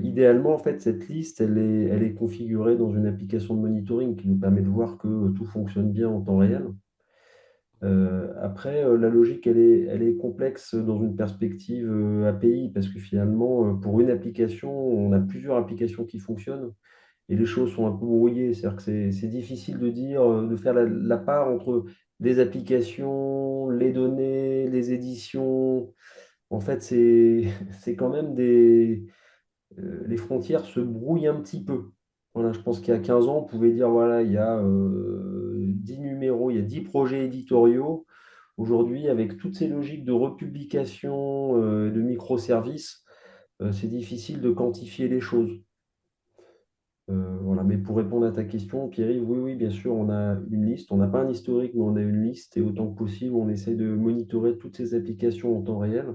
Idéalement, en fait, cette liste, elle est configurée dans une application de monitoring qui nous permet de voir que tout fonctionne bien en temps réel. Après, la logique, elle est complexe dans une perspective API, parce que finalement, pour une application, on a plusieurs applications qui fonctionnent et les choses sont un peu brouillées. C'est-à-dire que c'est difficile de dire, de faire la part entre les applications, les données, les éditions. En fait, c'est quand même les frontières se brouillent un petit peu. Voilà, je pense qu'il y a 15 ans, on pouvait dire, voilà, il y a 10 numéros, il y a 10 projets éditoriaux. Aujourd'hui, avec toutes ces logiques de republication, de microservices, c'est difficile de quantifier les choses. Voilà. Mais pour répondre à ta question, Pierre, oui, oui, bien sûr, on a une liste. On n'a pas un historique, mais on a une liste et autant que possible, on essaie de monitorer toutes ces applications en temps réel.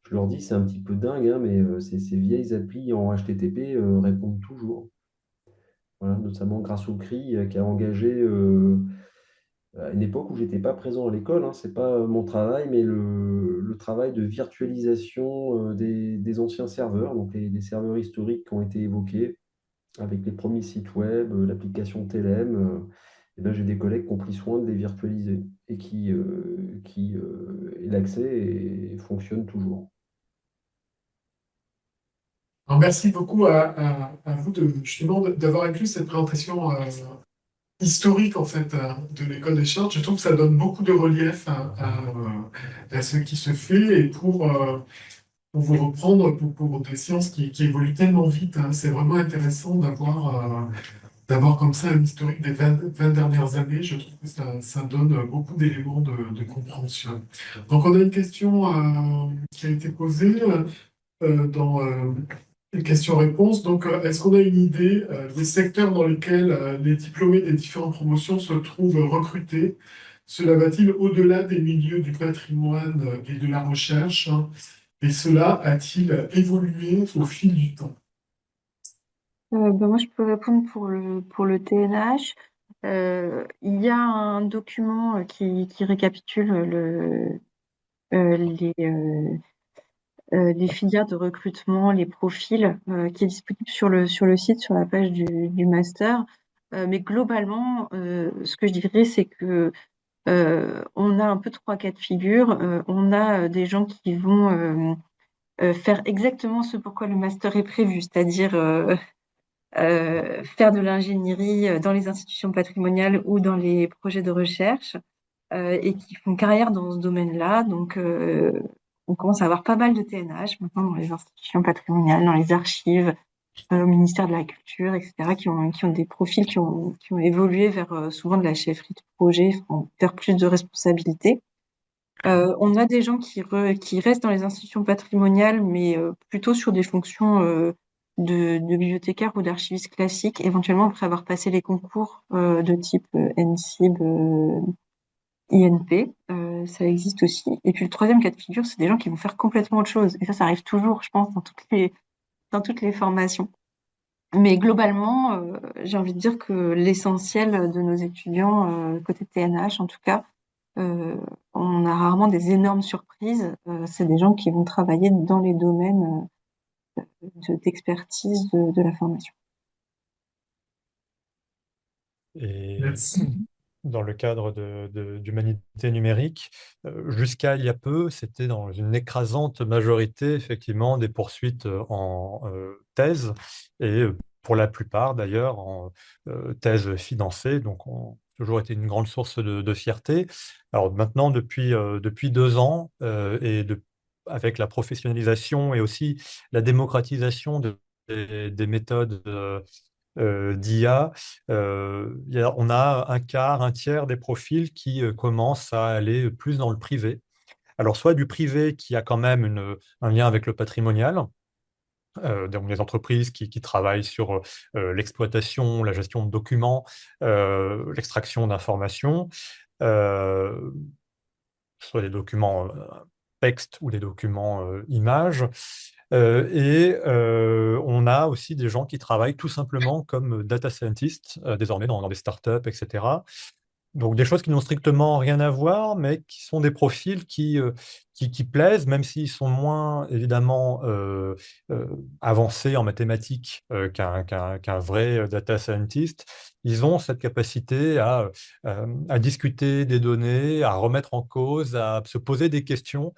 Je leur dis, c'est un petit peu dingue, hein, mais ces vieilles applis en HTTP répondent toujours. Voilà, notamment grâce au CRI qui a engagé à une époque où j'étais pas présent à l'école, hein, c'est pas mon travail, mais le travail de virtualisation des anciens serveurs, donc les serveurs historiques qui ont été évoqués avec les premiers sites web, l'application Telem. Eh ben, j'ai des collègues qui ont pris soin de les virtualiser et et l'accès fonctionne toujours. Alors, merci beaucoup à vous justement d'avoir inclus cette présentation historique en fait de l'école des chartes. Je trouve que ça donne beaucoup de relief à ce qui se fait et pour vous reprendre pour des sciences qui évoluent tellement vite, hein. C'est vraiment intéressant d'avoir comme ça un historique des 20 dernières années. Je trouve que ça donne beaucoup d'éléments de compréhension. Donc on a une question qui a été posée dans les questions-réponses. Donc, est-ce qu'on a une idée des secteurs dans lesquels les diplômés des différentes promotions se trouvent recrutés cela va-t-il au-delà des milieux du patrimoine et de la recherche, hein, et cela a-t-il évolué au fil du temps? Moi, je peux répondre pour le TNH. Il y a un document qui récapitule les, les filières de recrutement, les profils, qui est disponible sur le site, sur la page du master. Mais globalement, ce que je dirais, c'est que on a un peu trois cas de figure. On a des gens qui vont faire exactement ce pourquoi le master est prévu, c'est-à-dire faire de l'ingénierie dans les institutions patrimoniales ou dans les projets de recherche, et qui font carrière dans ce domaine-là. Donc, on commence à avoir pas mal de TNH maintenant dans les institutions patrimoniales, dans les archives, au ministère de la Culture, etc., qui ont des profils qui ont évolué vers souvent de la chefferie de projet, enfin, vers plus de responsabilités. On a des gens qui restent dans les institutions patrimoniales, mais plutôt sur des fonctions de bibliothécaire ou d'archiviste classique, éventuellement après avoir passé les concours de type NCIB, INP, ça existe aussi. Et puis le troisième cas de figure, c'est des gens qui vont faire complètement autre chose. Et ça arrive toujours, je pense, dans toutes les formations. Mais globalement, j'ai envie de dire que l'essentiel de nos étudiants, côté TNH en tout cas, euh, on a rarement des énormes surprises. C'est des gens qui vont travailler dans les domaines d'expertise de la formation. Et Merci. dans le cadre d'humanité numérique, jusqu'à il y a peu, c'était dans une écrasante majorité, effectivement, des poursuites en thèse, et pour la plupart, d'ailleurs, en thèse financée. Donc, on toujours été une grande source de fierté. Alors maintenant, depuis 2 ans, avec la professionnalisation et aussi la démocratisation des méthodes d'IA, on a un quart, un tiers des profils qui commencent à aller plus dans le privé. Alors, soit du privé qui a quand même un lien avec le patrimonial, donc les entreprises qui travaillent sur l'exploitation, la gestion de documents, l'extraction d'informations, euh, soit des documents texte ou des documents images. On a aussi des gens qui travaillent tout simplement comme data scientists, désormais dans des startups, etc. Donc des choses qui n'ont strictement rien à voir, mais qui sont des profils qui plaisent, même s'ils sont moins évidemment euh, avancés en mathématiques qu'un vrai data scientist. Ils ont cette capacité à discuter des données, à remettre en cause, à se poser des questions,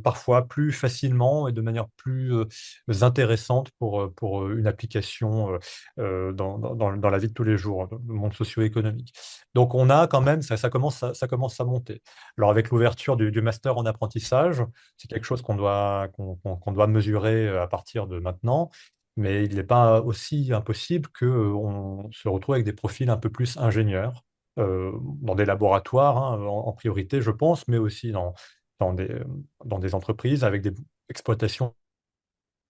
parfois plus facilement et de manière plus intéressante pour une application dans la vie de tous les jours, dans le monde socio-économique. Donc on a quand même, ça commence à monter. Alors avec l'ouverture du master en apprentissage, c'est quelque chose qu'on doit mesurer à partir de maintenant, mais il n'est pas aussi impossible qu'on se retrouve avec des profils un peu plus ingénieurs, dans des laboratoires, hein, en priorité, je pense, mais aussi dans des, dans des entreprises avec des exploitations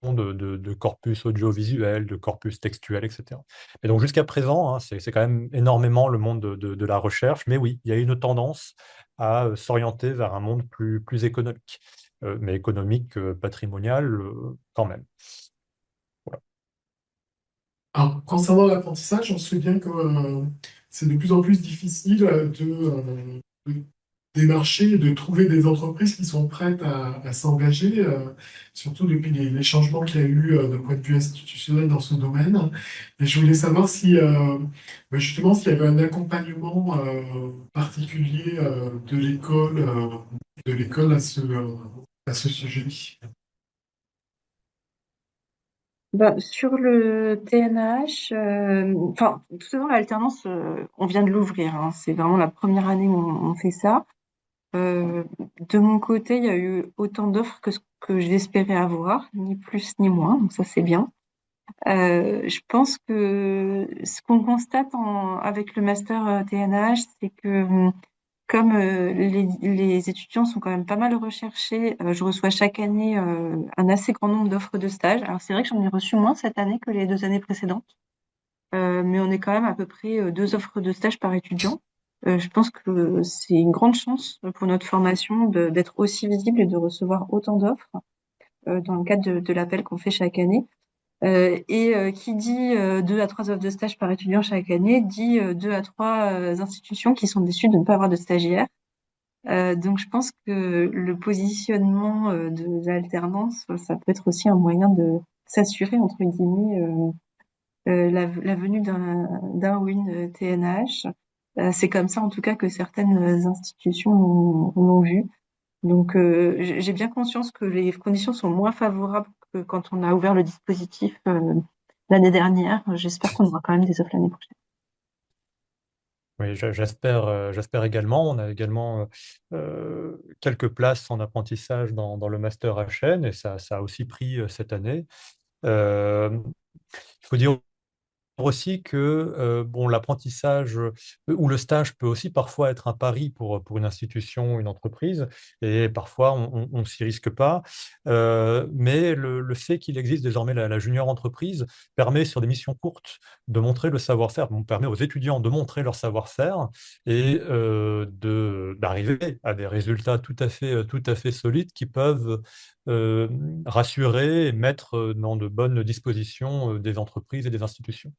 de corpus audiovisuel, de corpus textuel, etc. Et donc jusqu'à présent, hein, c'est quand même énormément le monde de la recherche, mais oui, il y a une tendance à s'orienter vers un monde plus économique, mais économique, patrimonial, quand même. Voilà. Alors, concernant l'apprentissage, on se souvient que c'est de plus en plus difficile de démarcher et de trouver des entreprises qui sont prêtes à s'engager, surtout depuis les changements qu'il y a eu d'un point de vue institutionnel dans ce domaine. Et je voulais savoir si, justement, s'il y avait un accompagnement particulier de l'école à ce sujet. Bah, sur le TNH, enfin, tout d'abord, l'alternance, on vient de l'ouvrir, hein. C'est vraiment la première année où on fait ça. De mon côté, il y a eu autant d'offres que ce que j'espérais avoir, ni plus ni moins, donc ça c'est bien. Je pense que ce qu'on constate avec le master TNH, c'est que comme les étudiants sont quand même pas mal recherchés, je reçois chaque année un assez grand nombre d'offres de stage. Alors c'est vrai que j'en ai reçu moins cette année que les 2 années précédentes, mais on est quand même à peu près 2 offres de stage par étudiant. Je pense que c'est une grande chance pour notre formation d'être aussi visible et de recevoir autant d'offres dans le cadre de l'appel qu'on fait chaque année. Qui dit 2 à 3 offres de stage par étudiant chaque année, dit 2 à 3 institutions qui sont déçues de ne pas avoir de stagiaires. Donc je pense que le positionnement de l'alternance, ça peut être aussi un moyen de s'assurer, entre guillemets, la venue d'un ou une TNH. C'est comme ça, en tout cas, que certaines institutions l'ont vu. Donc, j'ai bien conscience que les conditions sont moins favorables que quand on a ouvert le dispositif l'année dernière. J'espère qu'on aura quand même des offres l'année prochaine. Oui, j'espère également. On a également quelques places en apprentissage dans le master HN et ça a aussi pris cette année. Il faut dire aussi que bon, l'apprentissage ou le stage peut aussi parfois être un pari pour une institution, une entreprise, et parfois on s'y risque pas. Mais le fait qu'il existe désormais la junior entreprise permet sur des missions courtes de montrer le savoir-faire, bon, permet aux étudiants de montrer leur savoir-faire et d'arriver à des résultats tout à fait solides qui peuvent euh, rassurer et mettre dans de bonnes dispositions des entreprises et des institutions.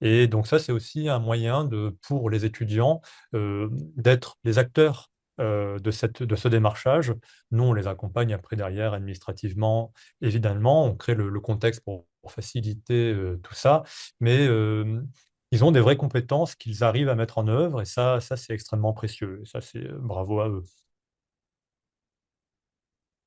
Et donc ça, c'est aussi un moyen pour les étudiants d'être les acteurs de ce démarchage. Nous, on les accompagne après derrière administrativement, évidemment, on crée le contexte pour faciliter tout ça, mais ils ont des vraies compétences qu'ils arrivent à mettre en œuvre, et ça c'est extrêmement précieux. Et ça, c'est bravo à eux.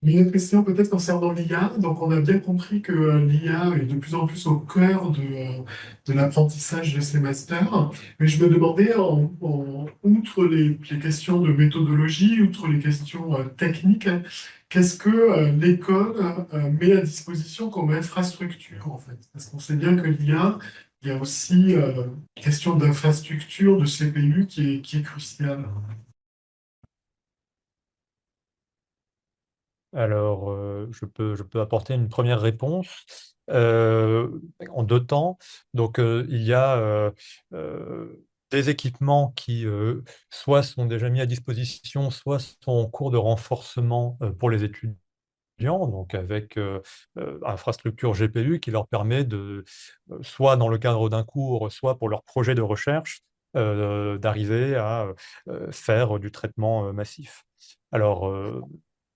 Une autre question peut-être concernant l'IA. Donc, on a bien compris que l'IA est de plus en plus au cœur de l'apprentissage de ces masters. Mais je me demandais, outre les questions de méthodologie, outre les questions techniques, qu'est-ce que l'école met à disposition comme infrastructure, en fait? Parce qu'on sait bien que l'IA, il y a aussi une question d'infrastructure, de CPU qui est cruciale. Alors, je peux apporter une première réponse euh, en 2 temps. Donc, il y a des équipements qui soit sont déjà mis à disposition, soit sont en cours de renforcement pour les étudiants, donc avec infrastructure GPU qui leur permet soit dans le cadre d'un cours, soit pour leur projet de recherche, d'arriver à faire du traitement massif. Alors,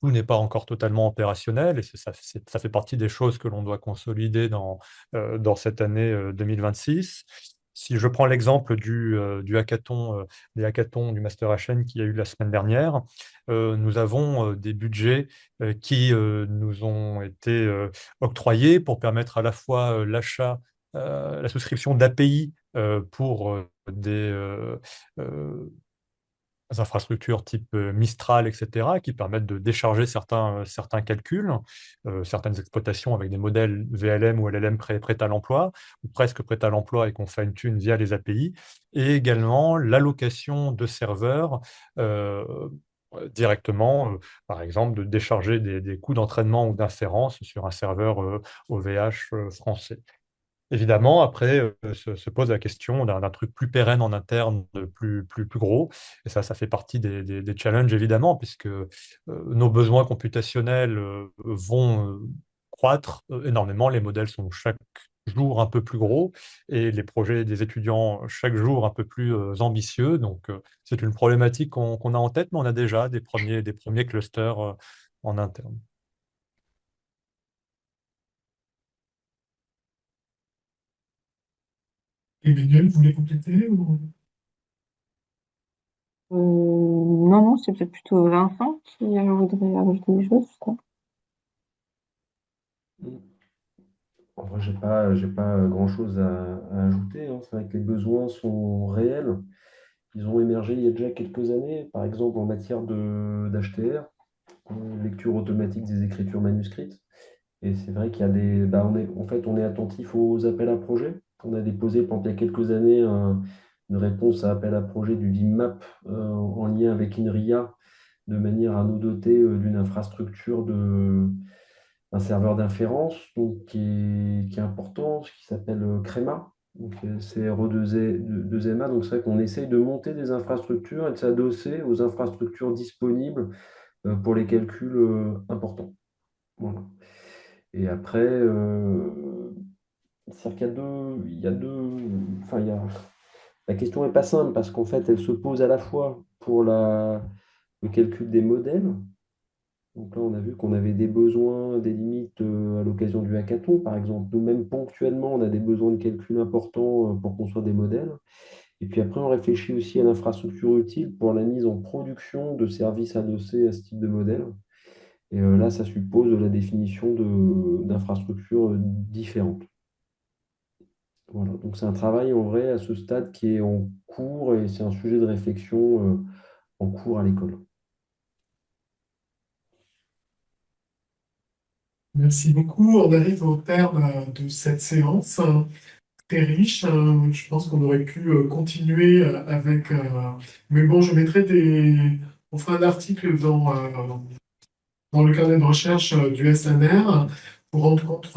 tout n'est pas encore totalement opérationnel et ça fait partie des choses que l'on doit consolider dans cette année 2026. Si je prends l'exemple du hackathon, des hackathons du Master HN qu'il y a eu la semaine dernière, nous avons des budgets qui nous ont été octroyés pour permettre à la fois la souscription d'API pour euh, infrastructures type Mistral, etc., qui permettent de décharger certains calculs, certaines exploitations avec des modèles VLM ou LLM prêts à l'emploi, ou presque prêts à l'emploi et qu'on fine-tune via les API, et également l'allocation de serveurs directement, par exemple, de décharger des coûts d'entraînement ou d'inférence sur un serveur OVH français. Évidemment, après, se pose la question d'un truc plus pérenne en interne, plus gros. Et ça fait partie des challenges, évidemment, puisque nos besoins computationnels vont croître énormément. Les modèles sont chaque jour un peu plus gros et les projets des étudiants chaque jour un peu plus ambitieux. Donc, c'est une problématique qu'on a en tête, mais on a déjà des premiers clusters en interne. Emmanuel, vous voulez compléter ou... Non, non, c'est peut-être plutôt Vincent qui voudrait ajouter des choses, je crois. En vrai, j'ai pas grand-chose à ajouter, hein. C'est vrai que les besoins sont réels. Ils ont émergé il y a déjà quelques années, par exemple en matière d'HTR, lecture automatique des écritures manuscrites. Et c'est vrai qu'il y a en fait, on est attentif aux appels à projets. On a déposé, par exemple, il y a quelques années, une réponse à appel à projet du DIMAP en lien avec INRIA, de manière à nous doter d'une infrastructure un serveur d'inférence donc, qui est important, ce qui s'appelle Crema. donc CRO2MA. Donc c'est vrai qu'on essaye de monter des infrastructures et de s'adosser aux infrastructures disponibles pour les calculs importants. Voilà. Et après, c'est-à-dire enfin, la question n'est pas simple parce qu'en fait, elle se pose à la fois pour le calcul des modèles. Donc là, on a vu qu'on avait des besoins, des limites à l'occasion du hackathon, par exemple. Nous-mêmes, ponctuellement, on a des besoins de calcul importants pour construire des modèles. Et puis après, on réfléchit aussi à l'infrastructure utile pour la mise en production de services adossés à ce type de modèle. Et là, ça suppose la définition d'infrastructures différentes. Voilà. Donc c'est un travail en vrai à ce stade qui est en cours et c'est un sujet de réflexion en cours à l'école. Merci beaucoup. On arrive au terme de cette séance très riche. Je pense qu'on aurait pu continuer avec. Mais bon, je mettrai On fera un article dans le carnet de recherche du SNR pour rendre compte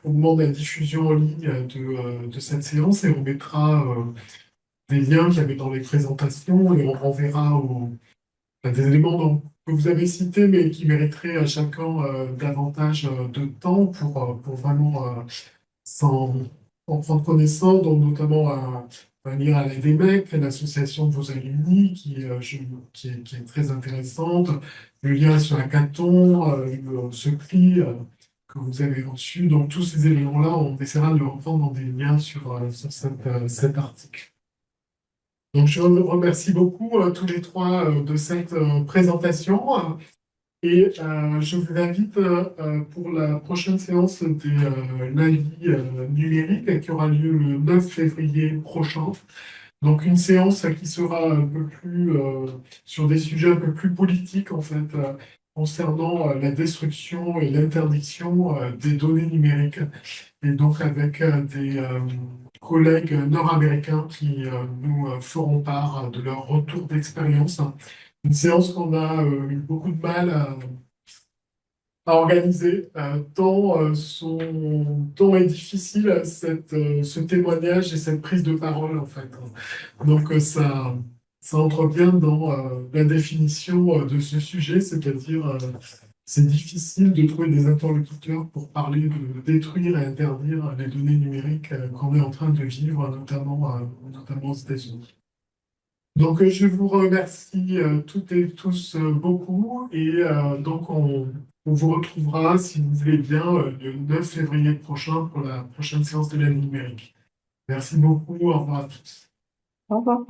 au moment de la diffusion en ligne de cette séance et on mettra des liens qu'il y avait dans les présentations et on renverra à des éléments que vous avez cités mais qui mériteraient à chacun davantage de temps pour vraiment en prendre connaissance, donc notamment à lire à l'ADMEC, l'association de vos alumni, qui est très intéressante, le lien sur Hackathon, ce prix que vous avez reçu. Donc tous ces éléments-là, on essaiera de les reprendre dans des liens sur cet article. Donc je vous remercie beaucoup tous les trois de cette présentation. Et je vous invite pour la prochaine séance des lundis numériques qui aura lieu le 9 février prochain. Donc une séance qui sera un peu plus sur des sujets un peu plus politiques en fait, concernant la destruction et l'interdiction des données numériques. Et donc avec des collègues nord-américains qui nous feront part de leur retour d'expérience. Une séance qu'on a eu beaucoup de mal à organiser, tant est difficile ce témoignage et cette prise de parole, en fait. Donc, ça entre bien dans la définition de ce sujet, c'est-à-dire, c'est difficile de trouver des interlocuteurs pour parler de détruire et interdire les données numériques qu'on est en train de vivre, notamment aux États-Unis. Donc, je vous remercie toutes et tous beaucoup et donc on vous retrouvera, si vous voulez bien, le 9 février prochain pour la prochaine séance de l'année numérique. Merci beaucoup, au revoir à tous. Au revoir.